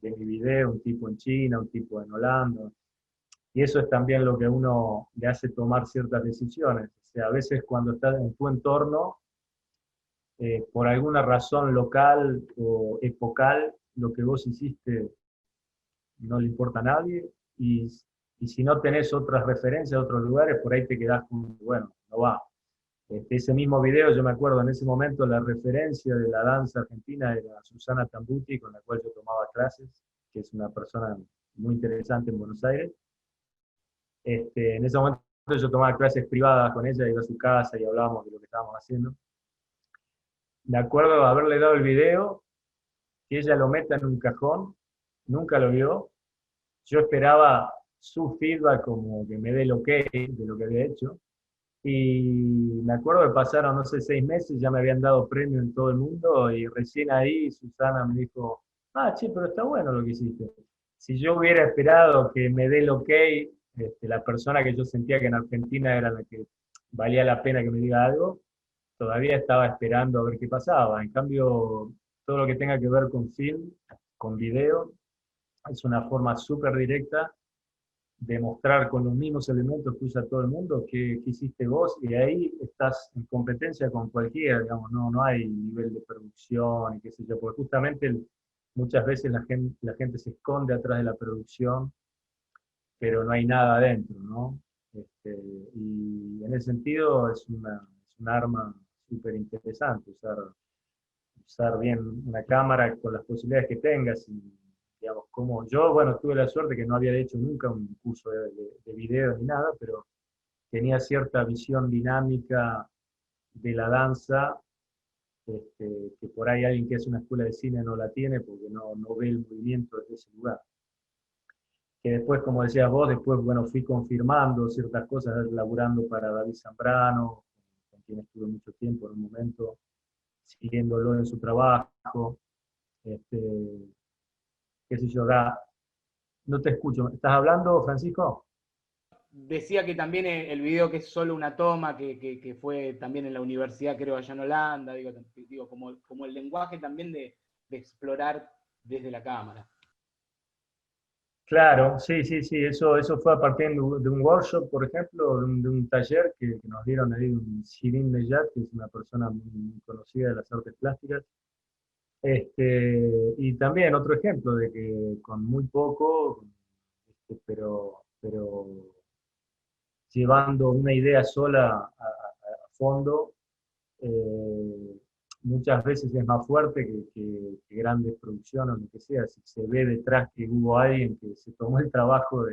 S1: de mi video, un tipo en China, un tipo en Holanda, y eso es también lo que a uno le hace tomar ciertas decisiones. O sea, a veces cuando estás en tu entorno, por alguna razón local o epocal, lo que vos hiciste no le importa a nadie, y si no tenés otras referencias de otros lugares, por ahí te quedás como, bueno, no va. Ese mismo video, yo me acuerdo en ese momento, la referencia de la danza argentina era Susana Tambuti, con la cual yo tomaba clases, que es una persona muy interesante en Buenos Aires. En ese momento yo tomaba clases privadas con ella, iba a su casa y hablábamos de lo que estábamos haciendo. Me acuerdo de haberle dado el video, que ella lo meta en un cajón, nunca lo vio. Yo esperaba su feedback, como que me dé el ok de lo que había hecho. Y me acuerdo que pasaron, no sé, 6 meses, ya me habían dado premio en todo el mundo, y recién ahí Susana me dijo, che, pero está bueno lo que hiciste. Si yo hubiera esperado que me dé el ok, la persona que yo sentía que en Argentina era la que valía la pena que me diga algo, todavía estaba esperando a ver qué pasaba. En cambio, todo lo que tenga que ver con film, con video, es una forma súper directa de mostrar con los mismos elementos que usa todo el mundo que hiciste vos, y ahí estás en competencia con cualquiera, digamos, no hay nivel de producción y qué sé yo, porque justamente muchas veces la gente se esconde atrás de la producción, pero no hay nada adentro, ¿no? Y en ese sentido es un arma súper interesante, usar bien una cámara con las posibilidades que tengas. Y, digamos, como yo, bueno, tuve la suerte que no había hecho nunca un curso de video ni nada, pero tenía cierta visión dinámica de la danza, que por ahí alguien que hace una escuela de cine no la tiene porque no ve el movimiento desde ese lugar. que después, como decías vos, después, bueno, fui confirmando ciertas cosas, laburando para David Zambrano, con quien estuve mucho tiempo en un momento, siguiéndolo en su trabajo, este, qué sé yo, no te escucho. ¿Estás hablando, Francisco?
S2: Decía que también el video que es solo una toma, que fue también en la universidad, creo, allá en Holanda, digo como el lenguaje también de explorar desde la cámara.
S1: Claro, sí, sí, sí, eso fue a partir de un workshop, por ejemplo, de un taller que nos dieron ahí un Shirin Nejat, que es una persona muy conocida de las artes plásticas. Y también otro ejemplo de que con muy poco, pero llevando una idea sola a fondo, eh, muchas veces es más fuerte que grandes producciones o lo que sea, si se ve detrás que hubo alguien que se tomó el trabajo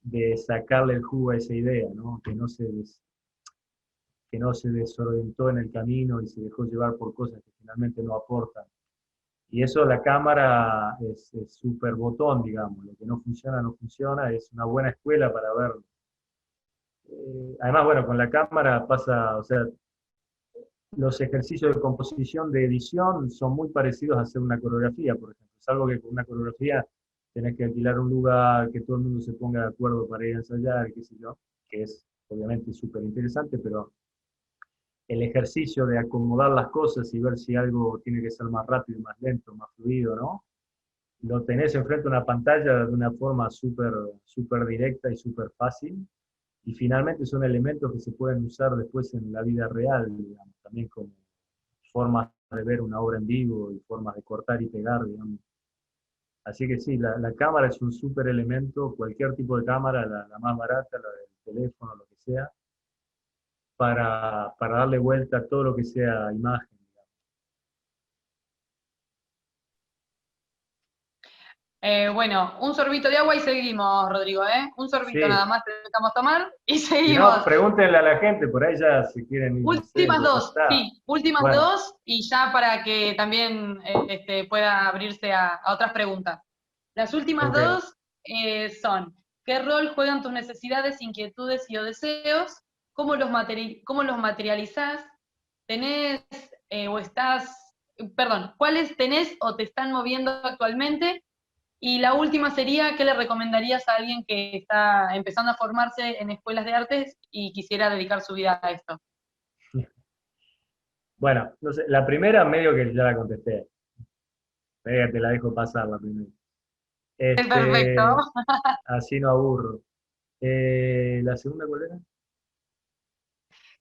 S1: de sacarle el jugo a esa idea, ¿no? Que no se desorientó en el camino y se dejó llevar por cosas que finalmente no aportan. Y eso la cámara es súper botón, digamos, lo que no funciona, no funciona, es una buena escuela para ver. Además, bueno, con la cámara pasa, o sea, los ejercicios de composición, de edición, son muy parecidos a hacer una coreografía, por ejemplo. Es algo que con una coreografía tenés que alquilar un lugar, que todo el mundo se ponga de acuerdo para ir a ensayar, qué sé yo, que es obviamente súper interesante, pero el ejercicio de acomodar las cosas y ver si algo tiene que ser más rápido, más lento, más fluido, ¿no? Lo tenés enfrente de una pantalla de una forma súper súper directa y súper fácil, y finalmente son elementos que se pueden usar después en la vida real, digamos, también como formas de ver una obra en vivo y formas de cortar y pegar, digamos. Así que sí, la cámara es un súper elemento, cualquier tipo de cámara, la más barata, la del teléfono, lo que sea, para darle vuelta a todo lo que sea imagen.
S4: Bueno, un sorbito de agua y seguimos, Rodrigo, ¿eh? Un sorbito
S1: Sí,
S4: nada más te dejamos tomar y
S1: si no,
S4: seguimos.
S1: pregúntenle a la gente, por ahí ya si quieren ir, no sé,
S4: Últimas
S1: ya
S4: dos,
S1: está.
S4: sí, últimas
S1: Bueno,
S4: dos y ya para que también pueda abrirse a otras preguntas. Las últimas
S1: ok.
S4: dos son, ¿qué rol juegan tus necesidades, inquietudes y o deseos? ¿Cómo los materializás? ¿Tenés o estás, perdón, cuáles tenés o te están moviendo actualmente? Y la última sería, ¿qué le recomendarías a alguien que está empezando a formarse en escuelas de artes y quisiera dedicar su vida a esto?
S1: Bueno, no sé, la primera medio que ya la contesté. Medio que te la dejo pasar la primera.
S4: Perfecto.
S1: Este, así no aburro. ¿La segunda cuál era?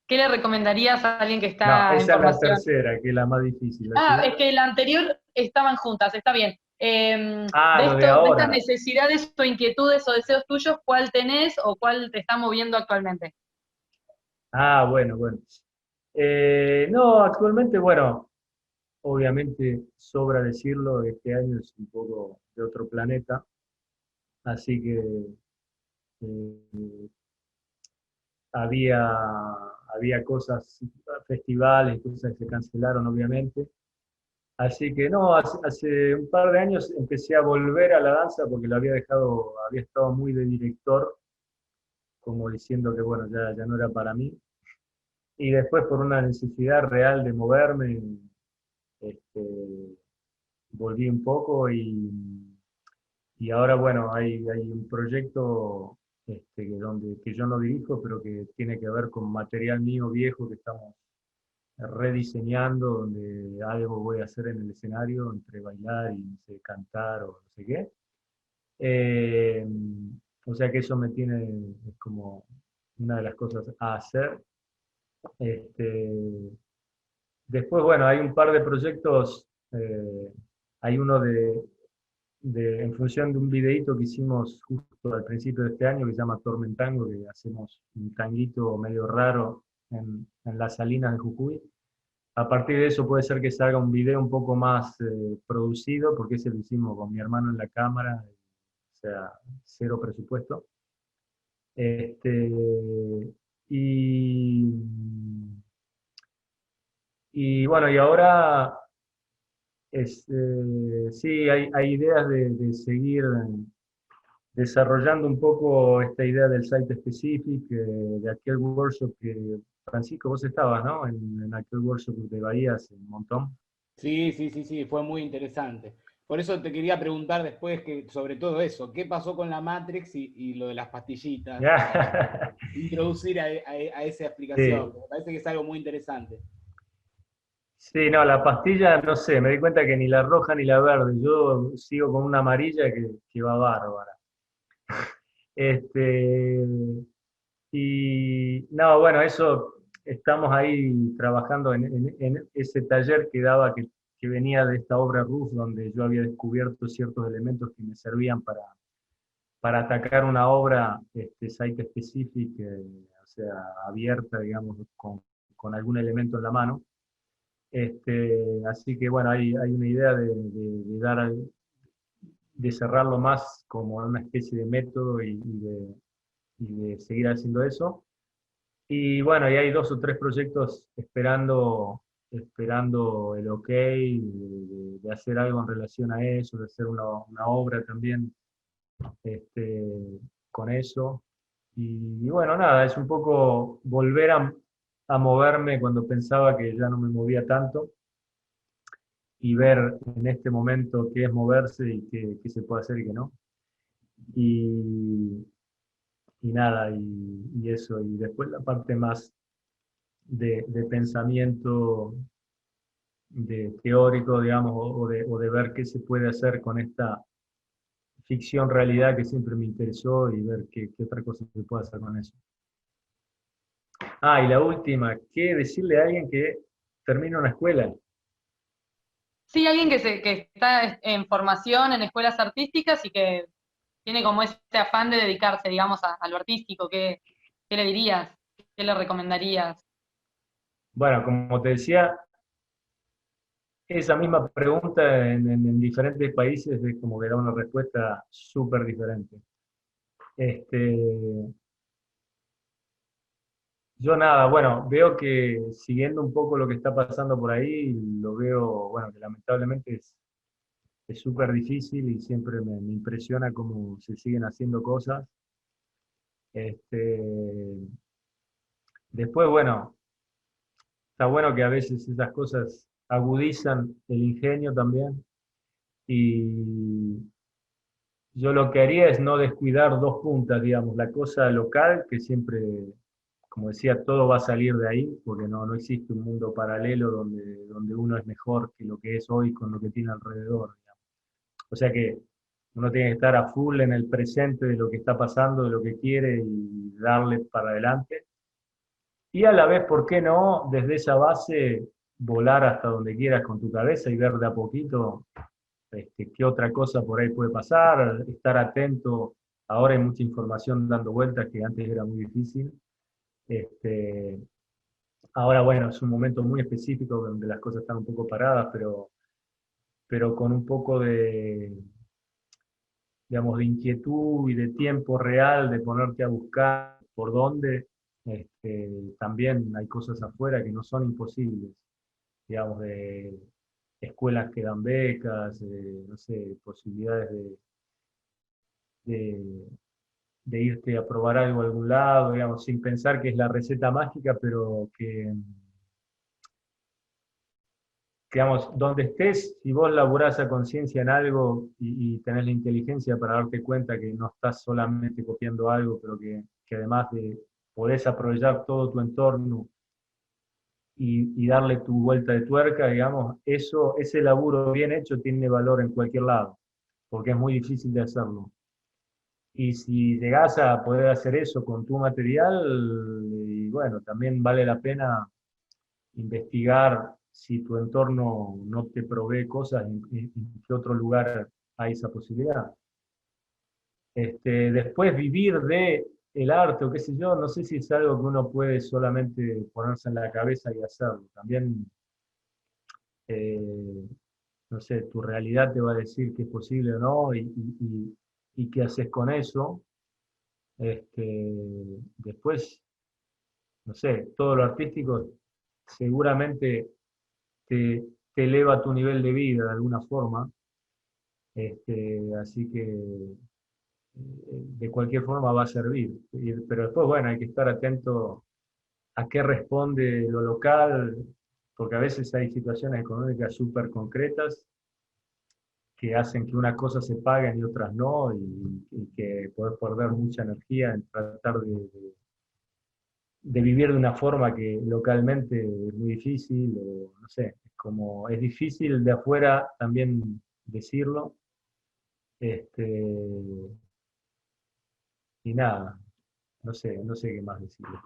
S4: ¿Qué le recomendarías a alguien que
S1: No,
S4: está en
S1: esa es la
S4: formación?
S1: tercera, que es la más difícil. La
S4: Ah, es
S1: segunda.
S4: que la anterior estaban juntas, está bien.
S1: Ah, lo de
S4: De estas
S1: ahora.
S4: necesidades o inquietudes o deseos tuyos, ¿cuál tenés o cuál te está moviendo actualmente?
S1: Ah, bueno, bueno. No, actualmente, bueno, obviamente sobra decirlo, este año es un poco de otro planeta, así que eh, había, había cosas, festivales, cosas que se cancelaron, obviamente. Así que no, hace un par de años empecé a volver a la danza porque lo había dejado, había estado muy de director, como diciendo que bueno, ya no era para mí. Y después por una necesidad real de moverme, este, volví un poco y ahora bueno, hay un proyecto que yo no dirijo, pero que tiene que ver con material mío viejo que estamos rediseñando, donde algo voy a hacer en el escenario, entre bailar y no sé, cantar o no sé qué. Eh, o sea que eso me tiene, es como una de las cosas a hacer. Este, después, bueno, hay un par de proyectos, hay uno en función de un videíto que hicimos justo al principio de este año que se llama Tormentango, que hacemos un tanguito medio raro en las salinas de Jujuy. A partir de eso puede ser que salga un video un poco más producido, porque ese lo hicimos con mi hermano en la cámara, o sea, cero presupuesto. Este, y, y bueno, y ahora sí, hay ideas de seguir, desarrollando un poco esta idea del site specific, de aquel workshop que, Francisco, vos estabas, ¿no? En aquel workshop de Bahía hace un montón.
S2: Sí, sí, sí, sí, fue muy interesante. Por eso te quería preguntar después sobre todo eso, ¿qué pasó con la Matrix y lo de las pastillitas? Introducir a esa explicación,
S1: Sí.
S2: me parece que es algo muy interesante.
S1: Sí, no, la pastilla, no sé, me di cuenta que ni la roja ni la verde, yo sigo con una amarilla que va bárbara. Este, y no, bueno, eso estamos ahí trabajando en ese taller que daba, que venía de esta obra RUF, donde yo había descubierto ciertos elementos que me servían para atacar una obra site specific, o sea, abierta, digamos, con algún elemento en la mano. Así que bueno, hay una idea de cerrarlo más como una especie de método y de seguir haciendo eso. Y bueno, y hay 2 o 3 proyectos esperando el ok de hacer algo en relación a eso, de hacer una obra también este, con eso. Y bueno, nada, es un poco volver a moverme cuando pensaba que ya no me movía tanto y ver en este momento qué es moverse y qué se puede hacer y qué no. Y, y nada, y eso. Y después la parte más de pensamiento teórico, digamos, o de ver qué se puede hacer con esta ficción realidad que siempre me interesó y ver qué otra cosa se puede hacer con eso. Ah, y la última, ¿qué decirle a alguien que termina una escuela?
S4: Sí, alguien que está en formación en escuelas artísticas y que tiene como ese afán de dedicarse, digamos, a lo artístico, ¿qué le dirías? ¿Qué le recomendarías?
S1: Bueno, como te decía, esa misma pregunta en diferentes países es como que da una respuesta súper diferente. Este, yo nada, bueno, veo que siguiendo un poco lo que está pasando por ahí, lo veo, bueno, que lamentablemente es súper difícil y siempre me impresiona cómo se siguen haciendo cosas. Este, después, bueno, está bueno que a veces esas cosas agudizan el ingenio también y yo lo que haría es no descuidar 2 puntas, digamos, la cosa local, que siempre, como decía, todo va a salir de ahí, porque no existe un mundo paralelo donde uno es mejor que lo que es hoy con lo que tiene alrededor, digamos. O sea que uno tiene que estar a full en el presente de lo que está pasando, de lo que quiere y darle para adelante. Y a la vez, ¿por qué no, desde esa base, volar hasta donde quieras con tu cabeza y ver de a poquito qué otra cosa por ahí puede pasar, estar atento? Ahora hay mucha información dando vueltas que antes era muy difícil. Este, ahora, bueno, es un momento muy específico donde las cosas están un poco paradas, pero con un poco digamos, de inquietud y de tiempo real, de ponerte a buscar por dónde, también hay cosas afuera que no son imposibles, digamos, de escuelas que dan becas, no sé, posibilidades de, de irte a probar algo a algún lado, digamos, sin pensar que es la receta mágica, pero digamos, donde estés, si vos laburás a conciencia en algo y tenés la inteligencia para darte cuenta que no estás solamente copiando algo, pero que además podés aprovechar todo tu entorno y darle tu vuelta de tuerca, digamos, ese laburo bien hecho tiene valor en cualquier lado, porque es muy difícil de hacerlo. Y si llegás a poder hacer eso con tu material, y bueno, también vale la pena investigar si tu entorno no te provee cosas, en qué otro lugar hay esa posibilidad. Después vivir de el arte o qué sé yo, no sé si es algo que uno puede solamente ponerse en la cabeza y hacerlo. También, eh, no sé, tu realidad te va a decir que es posible o no y qué haces con eso. Después, no sé, todo lo artístico seguramente te eleva tu nivel de vida de alguna forma. Así que de cualquier forma va a servir. Pero después, bueno, hay que estar atento a qué responde lo local, porque a veces hay situaciones económicas súper concretas que hacen que unas cosas se paguen y otras no, y que podés perder mucha energía en tratar de vivir de una forma que localmente es muy difícil, o no sé, es difícil de afuera también decirlo, este, y nada, no sé qué más decirles.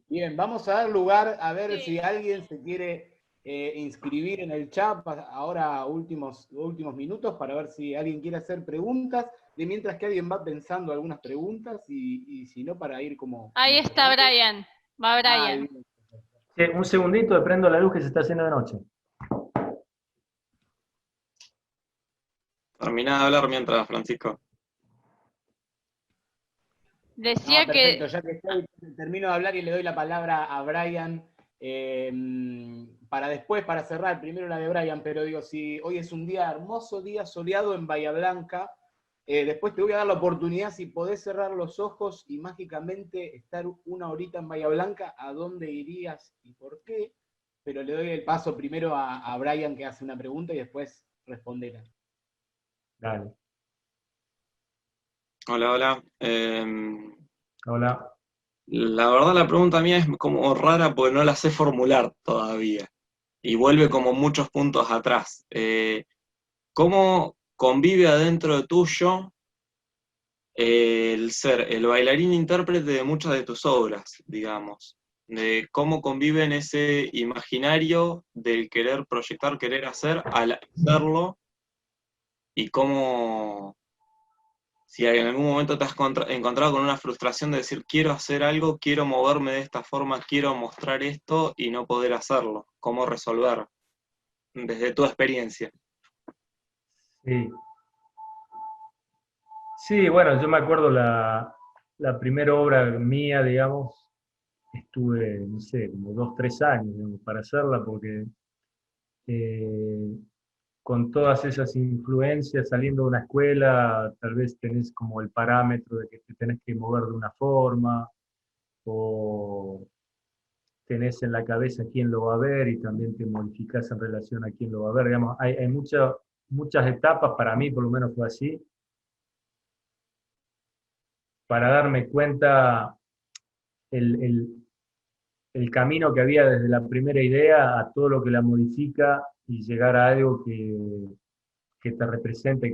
S2: Bien, vamos a dar lugar a ver
S4: Sí.
S2: si alguien se quiere inscribir en el chat ahora últimos minutos para ver si alguien quiere hacer preguntas, de mientras que alguien va pensando algunas preguntas y si no para ir como...
S5: Ahí está
S2: cerrando.
S5: Brian. Va
S2: Ah,
S5: Brian.
S2: bien.
S1: Sí, un segundito, prendo la luz que se está haciendo de noche.
S6: Terminá de hablar mientras, Francisco.
S5: Decía
S2: Perfecto,
S5: que
S2: ya que termino de hablar y le doy la palabra a Brian para después, para cerrar, primero la de Brian, pero digo, si hoy es un día hermoso, día soleado en Bahía Blanca, después te voy a dar la oportunidad, si podés cerrar los ojos y mágicamente estar una horita en Bahía Blanca, ¿a dónde irías y por qué? Pero le doy el paso primero a Brian que hace una pregunta y después responderá.
S1: Dale.
S6: Hola, hola.
S1: Hola.
S6: La verdad la pregunta mía es como rara porque no la sé formular todavía. Y vuelve como muchos puntos atrás. ¿Cómo convive adentro de tuyo el ser el bailarín intérprete de muchas de tus obras, digamos? De cómo convive en ese imaginario del querer proyectar, querer hacer, al hacerlo, y cómo, si en algún momento te has encontrado con una frustración de decir, quiero hacer algo, quiero moverme de esta forma, quiero mostrar esto y no poder hacerlo. ¿Cómo resolver? Desde tu experiencia.
S1: Sí. Sí, bueno, yo me acuerdo la primera obra mía, digamos, estuve, no sé, como 2, 3 años, digamos, para hacerla, porque eh, con todas esas influencias, saliendo de una escuela, tal vez tenés como el parámetro de que te tenés que mover de una forma, o tenés en la cabeza quién lo va a ver y también te modificás en relación a quién lo va a ver. Digamos, hay muchas etapas, para mí por lo menos fue así, para darme cuenta el, el, el camino que había desde la primera idea a todo lo que la modifica y llegar a algo que te represente,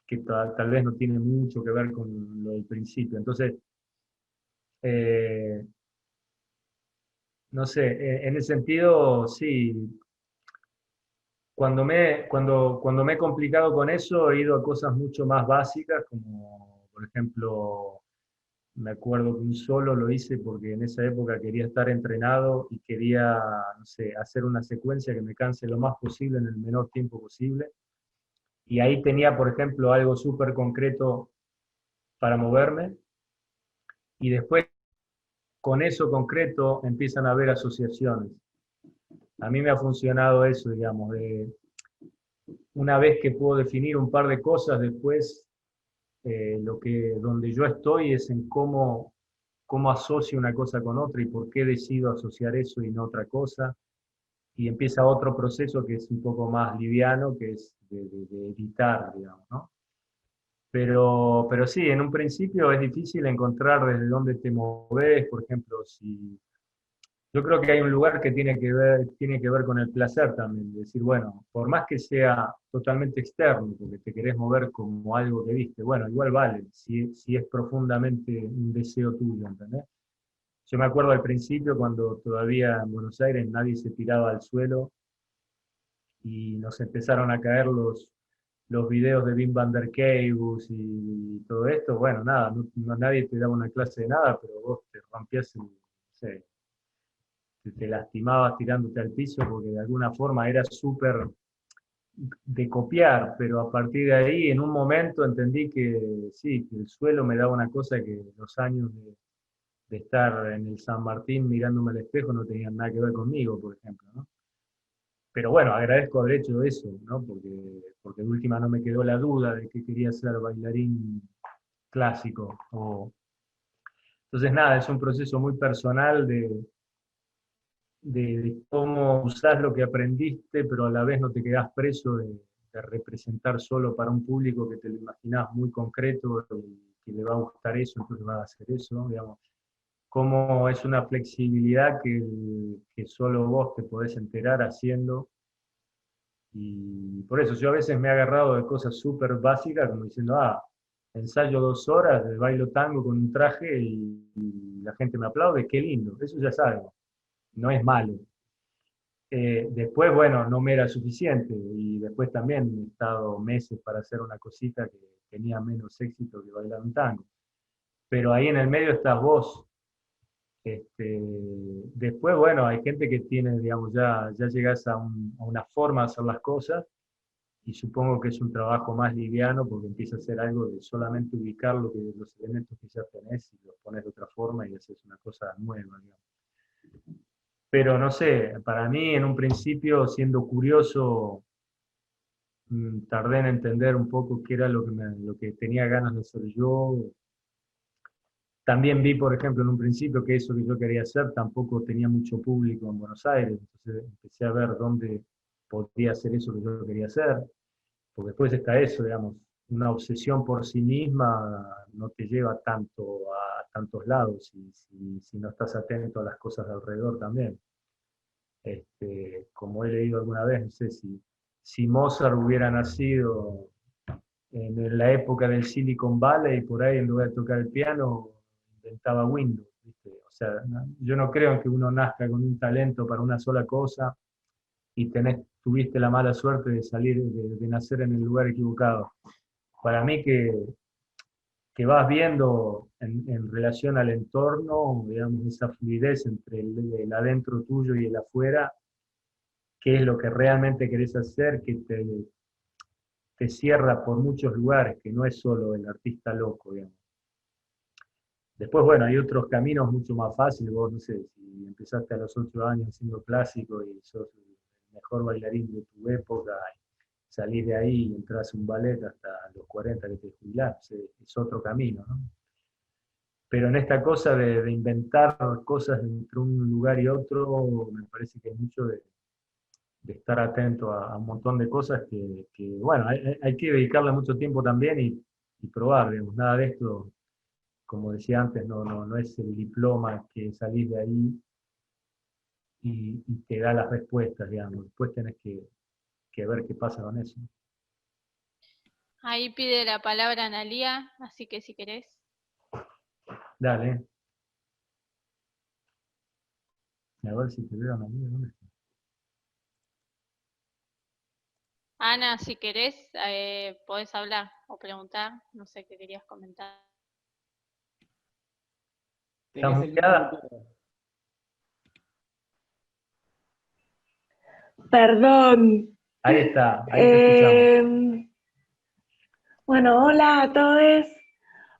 S1: que tal vez no tiene mucho que ver con lo del principio. Entonces, eh, no sé, en ese sentido, sí, cuando me he complicado con eso, he ido a cosas mucho más básicas, como por ejemplo, me acuerdo que un solo lo hice porque en esa época quería estar entrenado y quería, no sé, hacer una secuencia que me canse lo más posible en el menor tiempo posible. Y ahí tenía, por ejemplo, algo súper concreto para moverme. Y después, con eso concreto, empiezan a haber asociaciones. A mí me ha funcionado eso, digamos, una vez que puedo definir un par de cosas, después donde yo estoy es en cómo asocio una cosa con otra y por qué decido asociar eso y no otra cosa. Y empieza otro proceso que es un poco más liviano, que es de editar, digamos, ¿no? Pero sí, en un principio es difícil encontrar desde dónde te moves, por ejemplo, si yo creo que hay un lugar que tiene que ver con el placer también, de decir, bueno, por más que sea totalmente externo, porque te querés mover como algo que viste, bueno, igual vale, si es profundamente un deseo tuyo, ¿entendés? Yo me acuerdo al principio cuando todavía en Buenos Aires nadie se tiraba al suelo y nos empezaron a caer los videos de Wim van der Keijs y todo esto, bueno, nada, nadie te daba una clase de nada, pero vos te rompías, no sé, te lastimabas tirándote al piso porque de alguna forma era súper de copiar, pero a partir de ahí en un momento entendí que sí, que el suelo me daba una cosa que los años de estar en el San Martín mirándome al espejo no tenían nada que ver conmigo, por ejemplo, ¿no? Pero bueno, agradezco haber hecho eso, ¿no? Porque de última no me quedó la duda de que quería ser bailarín clásico. Entonces, nada, es un proceso muy personal de cómo usás lo que aprendiste, pero a la vez no te quedás preso de representar solo para un público que te lo imaginás muy concreto y que le va a gustar eso, entonces va a hacer eso, digamos. Cómo es una flexibilidad que solo vos te podés enterar haciendo. Y por eso yo a veces me he agarrado de cosas súper básicas, como diciendo, ensayo 2 horas, bailo tango con un traje y la gente me aplaude, qué lindo, eso ya sabes, no es malo. Después, bueno, no me era suficiente y después también he estado meses para hacer una cosita que tenía menos éxito que bailar un tango. Pero ahí en el medio estás vos. Después, bueno, hay gente que tiene, digamos, ya llegas a una forma de hacer las cosas y supongo que es un trabajo más liviano porque empieza a ser algo de solamente ubicar los elementos que ya tenés y los pones de otra forma y haces una cosa nueva, digamos. Pero no sé, para mí en un principio, siendo curioso, tardé en entender un poco qué era lo que tenía ganas de hacer yo. También vi, por ejemplo, en un principio que eso que yo quería hacer tampoco tenía mucho público en Buenos Aires, entonces empecé a ver dónde podía hacer eso que yo quería hacer, porque después está eso, digamos, una obsesión por sí misma no te lleva tanto a tantos lados si no estás atento a las cosas de alrededor también. Como he leído alguna vez, no sé si Mozart hubiera nacido en la época del Silicon Valley, por ahí en lugar de tocar el piano, inventaba Windows, ¿viste? O sea, yo no creo en que uno nazca con un talento para una sola cosa y tuviste la mala suerte de de nacer en el lugar equivocado. Para mí que vas viendo en relación al entorno, digamos, esa fluidez entre el adentro tuyo y el afuera, qué es lo que realmente querés hacer, que te cierra por muchos lugares, que no es solo el artista loco, digamos. Después, bueno, hay otros caminos mucho más fáciles. Vos, no sé, si empezaste a los 8 años haciendo clásico y sos el mejor bailarín de tu época, y salís de ahí y entras a un ballet hasta los 40 que te jubilás, es otro camino, ¿no? Pero en esta cosa de inventar cosas entre un lugar y otro, me parece que hay mucho de estar atento a un montón de cosas bueno, hay que dedicarle mucho tiempo también y probar, digamos, nada de esto, como decía antes, no es el diploma que salís de ahí y te da las respuestas, digamos, después tenés que ver qué pasa con eso.
S5: Ahí pide la palabra Analía, así que si querés.
S1: Dale. A ver si te veo, María, ¿dónde está?
S5: Ana, si querés, podés hablar o preguntar, no sé qué querías comentar.
S1: ¿Estás
S2: Tenés el
S1: muteada?
S2: micrófono.
S7: Perdón.
S1: Ahí está, ahí te escuchamos.
S7: Bueno, hola a todos.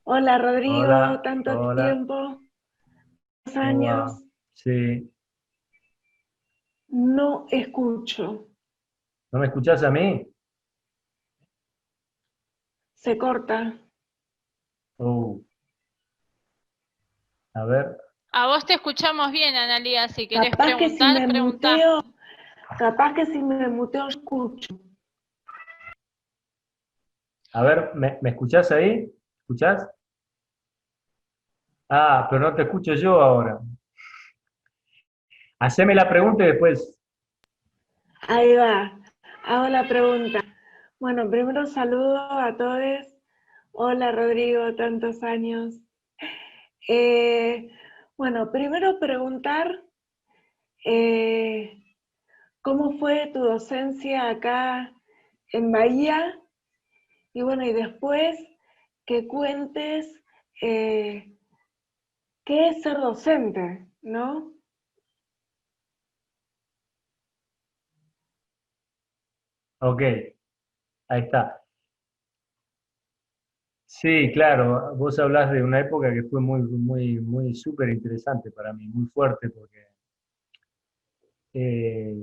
S7: Hola Rodrigo,
S1: Hola,
S7: tanto
S1: hola,
S7: tiempo,
S1: ¿cómo va?
S7: años.
S1: Sí.
S7: No escucho.
S1: ¿No me escuchás a mí?
S7: Se corta.
S1: A ver.
S5: A vos te escuchamos bien, Analía, si querés
S7: Capaz que si
S5: preguntar,
S7: me
S5: preguntá.
S7: muteo escucho.
S1: A ver, ¿me escuchás ahí? ¿Escuchás? Pero no te escucho yo ahora. Haceme la pregunta y después.
S7: Ahí va. Hago la pregunta. Bueno, primero saludo a todos. Hola Rodrigo, tantos años. Bueno, primero preguntar cómo fue tu docencia acá en Bahía y bueno, y después que cuentes qué es ser docente, ¿no?
S1: Ok, ahí está. Sí, claro, vos hablás de una época que fue muy súper interesante para mí, muy fuerte, porque eh,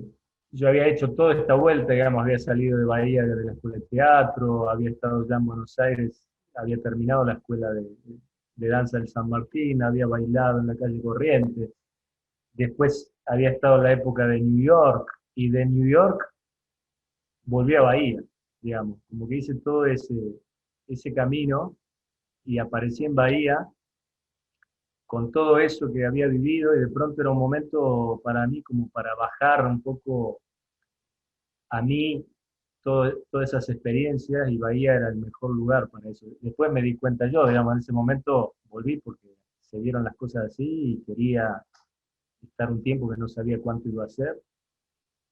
S1: yo había hecho toda esta vuelta, digamos, había salido de Bahía desde la escuela de teatro, había estado ya en Buenos Aires había terminado la escuela de danza del San Martín, había bailado en la calle Corrientes, después había estado en la época de New York, y de New York volví a Bahía, digamos, como que hice todo ese camino y aparecí en Bahía con todo eso que había vivido, y de pronto era un momento para mí como para bajar un poco a mí todas esas experiencias, y Bahía era el mejor lugar para eso. Después me di cuenta yo, digamos, en ese momento volví porque se dieron las cosas así y quería estar un tiempo que no sabía cuánto iba a hacer.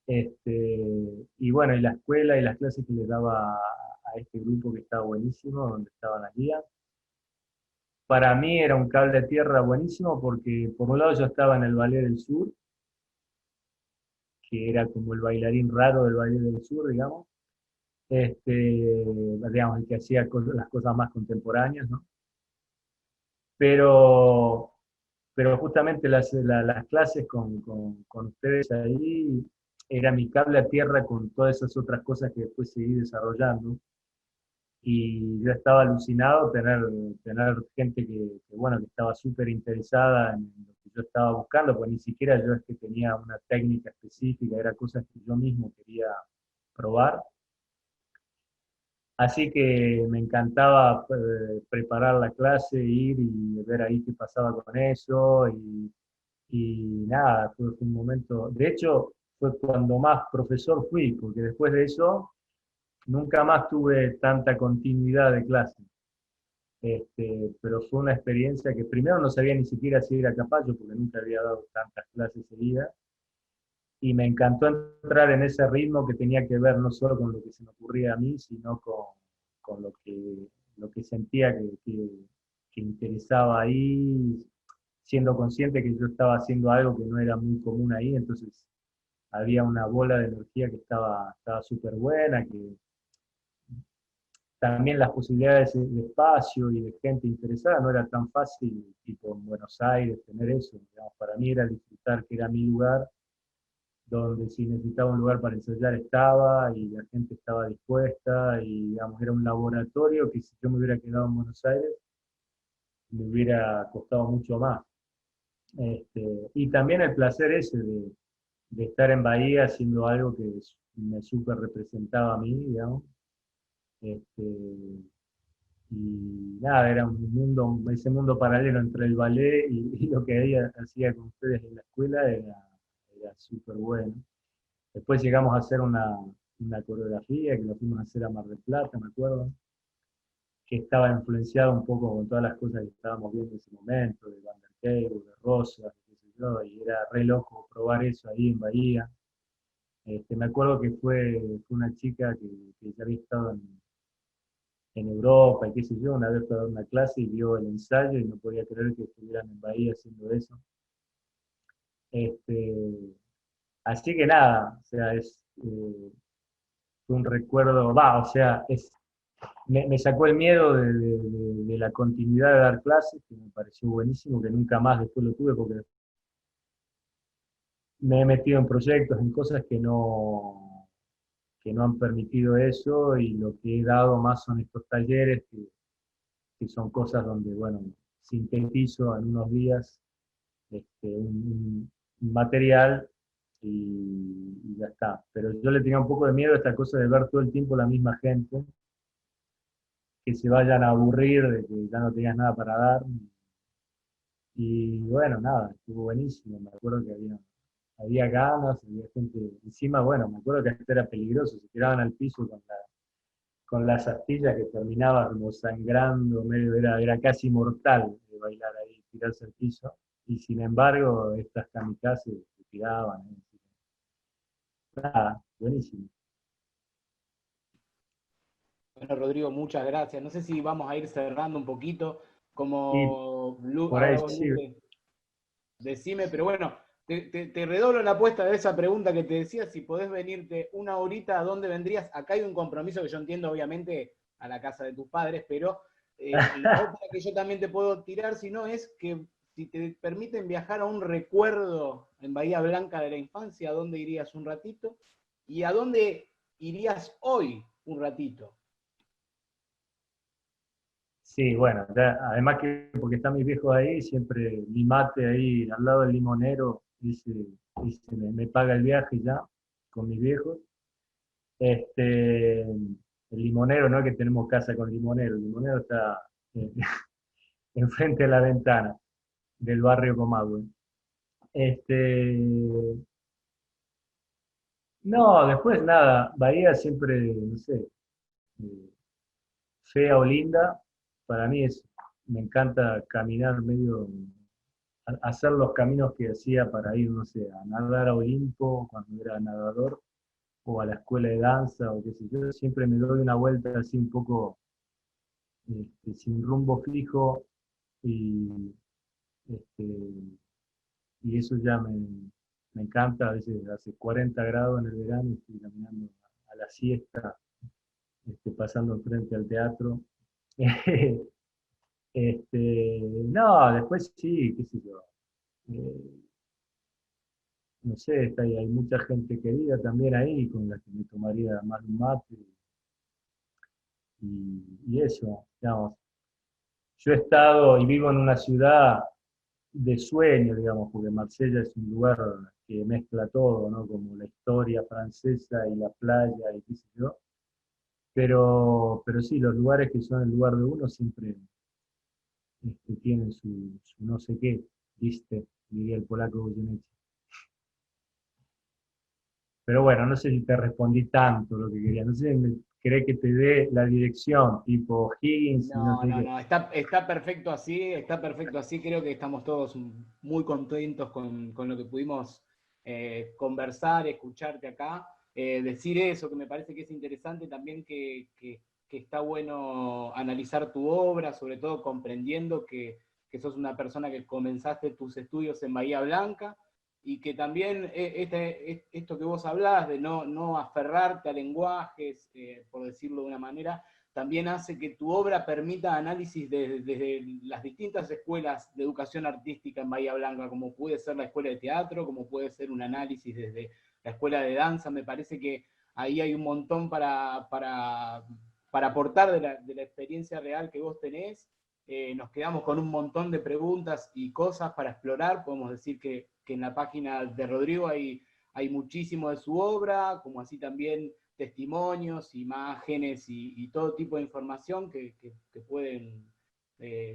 S1: Y bueno, y la escuela y las clases que les daba a este grupo que estaba buenísimo, donde estaban las guías, para mí era un cable de tierra buenísimo porque por un lado yo estaba en el Ballet del Sur, que era como el bailarín raro del Ballet del Sur, digamos, digamos, el que hacía las cosas más contemporáneas, ¿no? Pero, pero justamente las clases con ustedes ahí era mi cable a tierra con todas esas otras cosas que después seguí desarrollando. Y yo estaba alucinado tener gente bueno, que estaba súper interesada en lo que yo estaba buscando, pues ni siquiera yo es que tenía una técnica específica, era cosas que yo mismo quería probar. Así que me encantaba preparar la clase, ir y ver ahí qué pasaba con eso, y nada, fue un momento, de hecho fue cuando más profesor fui, porque después de eso nunca más tuve tanta continuidad de clase. Pero fue una experiencia que primero no sabía ni siquiera si era capaz, yo porque nunca había dado tantas clases seguidas, y me encantó entrar en ese ritmo que tenía que ver no solo con lo que se me ocurría a mí, sino con lo que sentía que interesaba ahí, siendo consciente que yo estaba haciendo algo que no era muy común ahí, entonces había una bola de energía que estaba súper buena, que también las posibilidades de espacio y de gente interesada no era tan fácil, tipo en Buenos Aires, tener eso. Digamos, para mí era disfrutar que era mi lugar, donde si necesitaba un lugar para ensayar estaba, y la gente estaba dispuesta, y digamos, era un laboratorio que si yo me hubiera quedado en Buenos Aires, me hubiera costado mucho más. Y también el placer ese de estar en Bahía haciendo algo que me súper representaba a mí, digamos. Este, y nada, era un mundo, ese mundo paralelo entre el ballet y lo que ella hacía con ustedes en la escuela era súper bueno. Después llegamos a hacer una coreografía que la fuimos a hacer a Mar del Plata, me acuerdo, que estaba influenciada un poco con todas las cosas que estábamos viendo en ese momento, de Van der Keuvel, de Rosa, qué sé yo, y era re loco probar eso ahí en Bahía. Me acuerdo que fue una chica que ya había estado en Europa y qué sé yo, una vez fue a dar una clase y vio el ensayo y no podía creer que estuvieran en Bahía haciendo eso. Así que nada, o sea, fue un recuerdo, o sea, me sacó el miedo de la continuidad de dar clases, que me pareció buenísimo, que nunca más después lo tuve, porque me he metido en proyectos, en cosas que no han permitido eso, y lo que he dado más son estos talleres que son cosas donde, bueno, sintetizo en unos días un material y ya está. Pero yo le tenía un poco de miedo a esta cosa de ver todo el tiempo la misma gente, que se vayan a aburrir, de que ya no tenías nada para dar. Y bueno, nada, estuvo buenísimo. Me acuerdo que había ganas, había gente encima, bueno, me acuerdo que esto era peligroso, se tiraban al piso con las astillas que terminaba como sangrando, era casi mortal de bailar ahí, tirarse al piso, y sin embargo estas kamikazes se tiraban. Nada, buenísimo.
S2: Bueno, Rodrigo, muchas gracias. No sé si vamos a ir cerrando un poquito,
S1: Y
S2: como
S1: por ahí
S2: ahora vos,
S1: sí,
S2: Lupe, decime, pero bueno, te redoblo la apuesta de esa pregunta que te decía, si podés venirte una horita, ¿a dónde vendrías? Acá hay un compromiso que yo entiendo, obviamente, a la casa de tus padres, pero la otra que yo también te puedo tirar, si no, es que si te permiten viajar a un recuerdo en Bahía Blanca de la infancia, ¿a dónde irías un ratito? ¿Y a dónde irías hoy un ratito?
S1: Sí, bueno, además que porque están mis viejos ahí, siempre mi mate ahí al lado del limonero, me paga el viaje ya con mis viejos. El limonero, no es que tenemos casa con limonero, el limonero está eh, enfrente de la ventana del barrio Comahue. Este, no, después nada, Bahía siempre, no sé, eh, fea o linda, para mí me encanta caminar medio, hacer los caminos que hacía para ir, no sé, a nadar a Olimpo cuando era nadador, o a la escuela de danza, o qué sé yo, siempre me doy una vuelta así un poco sin rumbo fijo, y, este, y eso ya me encanta. A veces hace 40 grados en el verano y estoy caminando a la siesta, pasando enfrente al teatro. No, después sí, qué sé yo. eh, no sé, hay mucha gente querida también ahí con la que me tomaría más un mate y eso, digamos. Yo he estado y vivo en una ciudad de sueño, digamos, porque Marsella es un lugar que mezcla todo, ¿no? Como la historia francesa y la playa y qué sé yo. Pero sí, los lugares que son el lugar de uno siempre tienen su no sé qué, ¿viste? Diría el polaco Goyeneche. Pero bueno, no sé si te respondí tanto lo que quería. No sé si me querés que te dé la dirección, tipo Higgins y no sé qué.
S2: No, está perfecto así, está perfecto así. Creo que estamos todos muy contentos con lo que pudimos conversar, escucharte acá. Decir eso, que me parece que es interesante también que está bueno analizar tu obra, sobre todo comprendiendo que sos una persona que comenzaste tus estudios en Bahía Blanca, y que también esto que vos hablás de no aferrarte a lenguajes, por decirlo de una manera, también hace que tu obra permita análisis desde las distintas escuelas de educación artística en Bahía Blanca, como puede ser la escuela de teatro, como puede ser un análisis desde la escuela de danza. Me parece que ahí hay un montón para aportar de la experiencia real que vos tenés. Nos quedamos con un montón de preguntas y cosas para explorar. Podemos decir que en la página de Rodrigo hay muchísimo de su obra, como así también testimonios, imágenes y todo tipo de información que pueden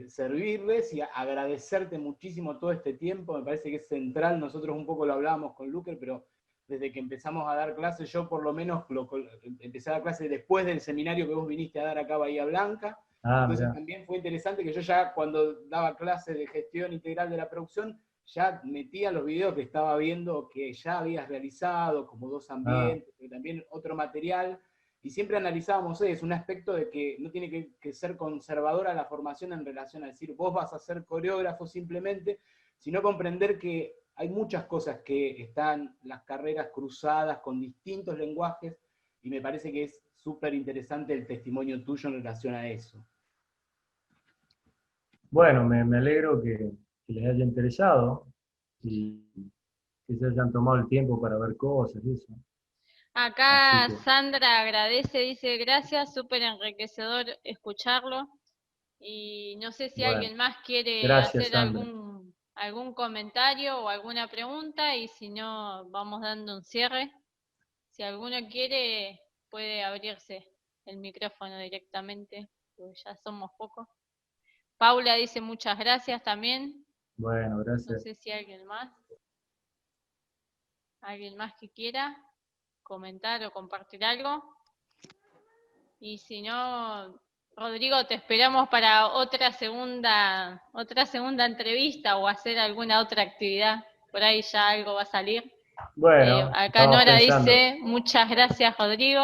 S2: servirles, y agradecerte muchísimo todo este tiempo. Me parece que es central. Nosotros un poco lo hablábamos con Luker, pero desde que empezamos a dar clases, yo por lo menos empecé a dar clases después del seminario que vos viniste a dar acá a Bahía Blanca. Entonces
S1: Mirá.
S2: también fue interesante que yo ya cuando daba clases de gestión integral de la producción, ya metía los videos que estaba viendo que ya habías realizado, como Dos Ambientes, pero también otro material, y siempre analizábamos eso, un aspecto de que no tiene que ser conservadora la formación en relación a decir, vos vas a ser coreógrafo simplemente, sino comprender que hay muchas cosas que están las carreras cruzadas con distintos lenguajes, y me parece que es súper interesante el testimonio tuyo en relación a eso.
S1: Bueno, me alegro que les haya interesado y que se hayan tomado el tiempo para ver cosas y eso.
S5: Acá
S1: Así que,
S5: Sandra agradece, dice gracias, súper enriquecedor escucharlo. Y no sé si
S1: bueno,
S5: alguien más quiere
S1: gracias,
S5: hacer
S1: Sandra.
S5: algún comentario o alguna pregunta, y si no, vamos dando un cierre. Si alguno quiere, puede abrirse el micrófono directamente, porque ya somos pocos. Paula dice muchas gracias también.
S1: Bueno,
S5: No
S1: gracias.
S5: sé si alguien más que quiera comentar o compartir algo. Y si no, Rodrigo, te esperamos para otra segunda entrevista o hacer alguna otra actividad. Por ahí ya algo va a salir.
S1: Bueno,
S5: Acá
S1: estamos
S5: Nora
S1: pensando.
S5: dice, muchas gracias, Rodrigo.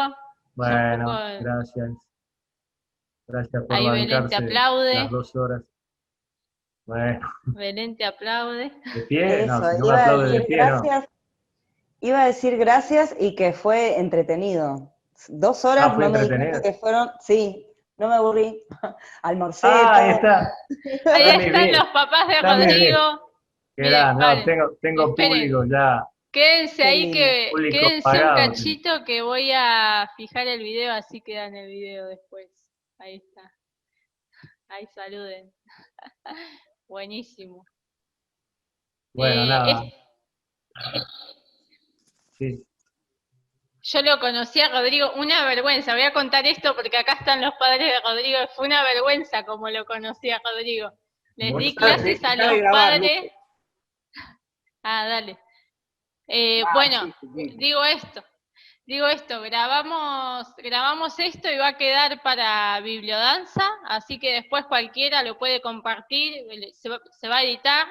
S1: Bueno, gracias. Gracias por
S5: Ahí Belén te
S1: bancarse las
S5: aplaude.
S1: 2 horas. Bueno,
S5: Belén te aplaude.
S1: ¿de pie? No,
S8: Eso,
S1: si no me
S8: iba a
S1: aplaude de
S8: decir
S1: pie, no.
S8: gracias. Iba a decir gracias y que fue entretenido. 2 horas
S1: ¿Fue
S8: no me di cuenta
S1: entretenido?
S8: que fueron, sí, no me aburrí. Almorcé,
S1: Ahí
S8: todo.
S1: está.
S5: Ahí
S1: Está muy
S5: están
S1: bien.
S5: los papás de
S1: Está muy bien.
S5: Rodrigo.
S1: Qué
S5: Miren,
S1: no,
S5: paren,
S1: tengo
S5: esperen.
S1: público ya,
S5: Quédense
S8: Qué
S5: ahí,
S8: lindo.
S1: público
S5: quédense un
S1: pagado.
S5: cachito que voy a fijar el video, así queda en el video después. Ahí está. Ahí saluden. Buenísimo.
S1: Bueno, nada.
S5: Es-
S1: Sí.
S5: Yo lo conocí a Rodrigo, una vergüenza, voy a contar esto porque acá están los padres de Rodrigo, fue una vergüenza como lo conocí a Rodrigo. Les di clases a los padres. Ah, dale. Bueno, digo esto, grabamos esto y va a quedar para Bibliodanza, así que después cualquiera lo puede compartir, se va a editar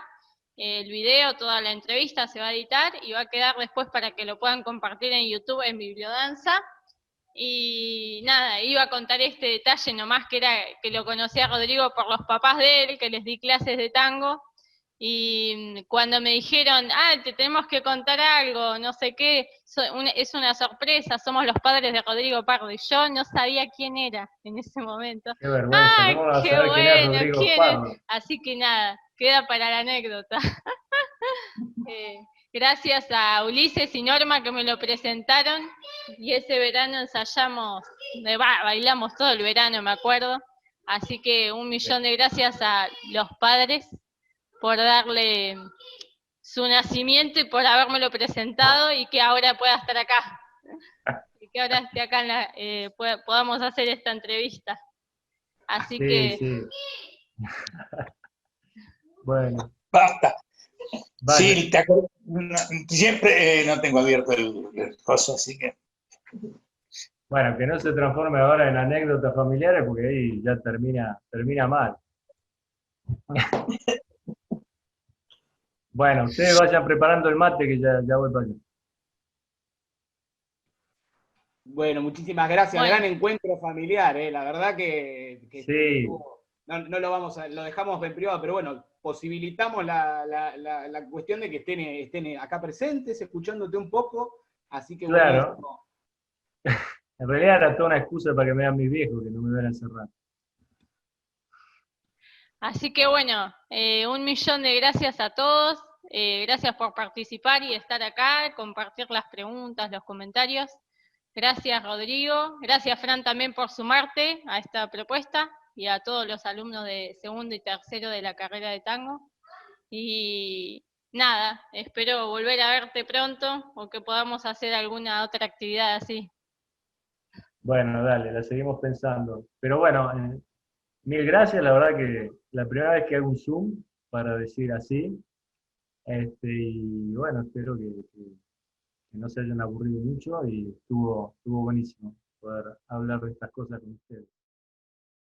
S5: el video, toda la entrevista se va a editar y va a quedar después para que lo puedan compartir en YouTube en Bibliodanza. Y nada, iba a contar este detalle nomás que era que lo conocí a Rodrigo por los papás de él, que les di clases de tango. Y cuando me dijeron, te tenemos que contar algo, no sé qué, es una sorpresa, somos los padres de Rodrigo Pardo, y yo no sabía quién era en ese momento.
S1: Qué vergüenza, ¿cómo vas a
S5: Qué
S1: saber quién es
S5: bueno,
S1: Rodrigo
S5: ¿quién es?
S1: Pardo?
S5: Así que nada, queda para la anécdota. Gracias a Ulises y Norma que me lo presentaron, y ese verano ensayamos, bailamos todo el verano, me acuerdo. Así que 1.000.000 de gracias a los padres por darle su nacimiento y por habérmelo presentado y que ahora pueda estar acá. Y que ahora esté acá, podamos hacer esta entrevista. Así
S1: Sí,
S5: que...
S1: sí. Bueno.
S9: Basta.
S1: Vale.
S9: Sí, siempre no tengo abierto el coso, así que...
S1: Bueno, que no se transforme ahora en anécdotas familiares porque ahí ya termina mal. Bueno, ustedes vayan preparando el mate que ya voy para allá.
S2: Bueno, muchísimas gracias.
S5: Bueno.
S2: Gran encuentro familiar, la verdad que
S1: Sí.
S2: no lo lo dejamos en privado, pero bueno, posibilitamos la cuestión de que estén acá presentes, escuchándote un poco, así que
S1: Claro.
S2: buenísimo.
S1: En realidad era toda una excusa para que me vean mis viejos, que no me vean encerrado.
S5: Así que bueno, 1.000.000 de gracias a todos, gracias por participar y estar acá, compartir las preguntas, los comentarios. Gracias Rodrigo, gracias Fran también por sumarte a esta propuesta y a todos los alumnos de segundo y tercero de la carrera de tango. Y nada, espero volver a verte pronto o que podamos hacer alguna otra actividad así.
S1: Bueno, dale, la seguimos pensando. Pero bueno, mil gracias, la verdad que la primera vez que hago un Zoom, para decir así, y bueno, espero que no se hayan aburrido mucho y estuvo buenísimo poder hablar de estas cosas con ustedes.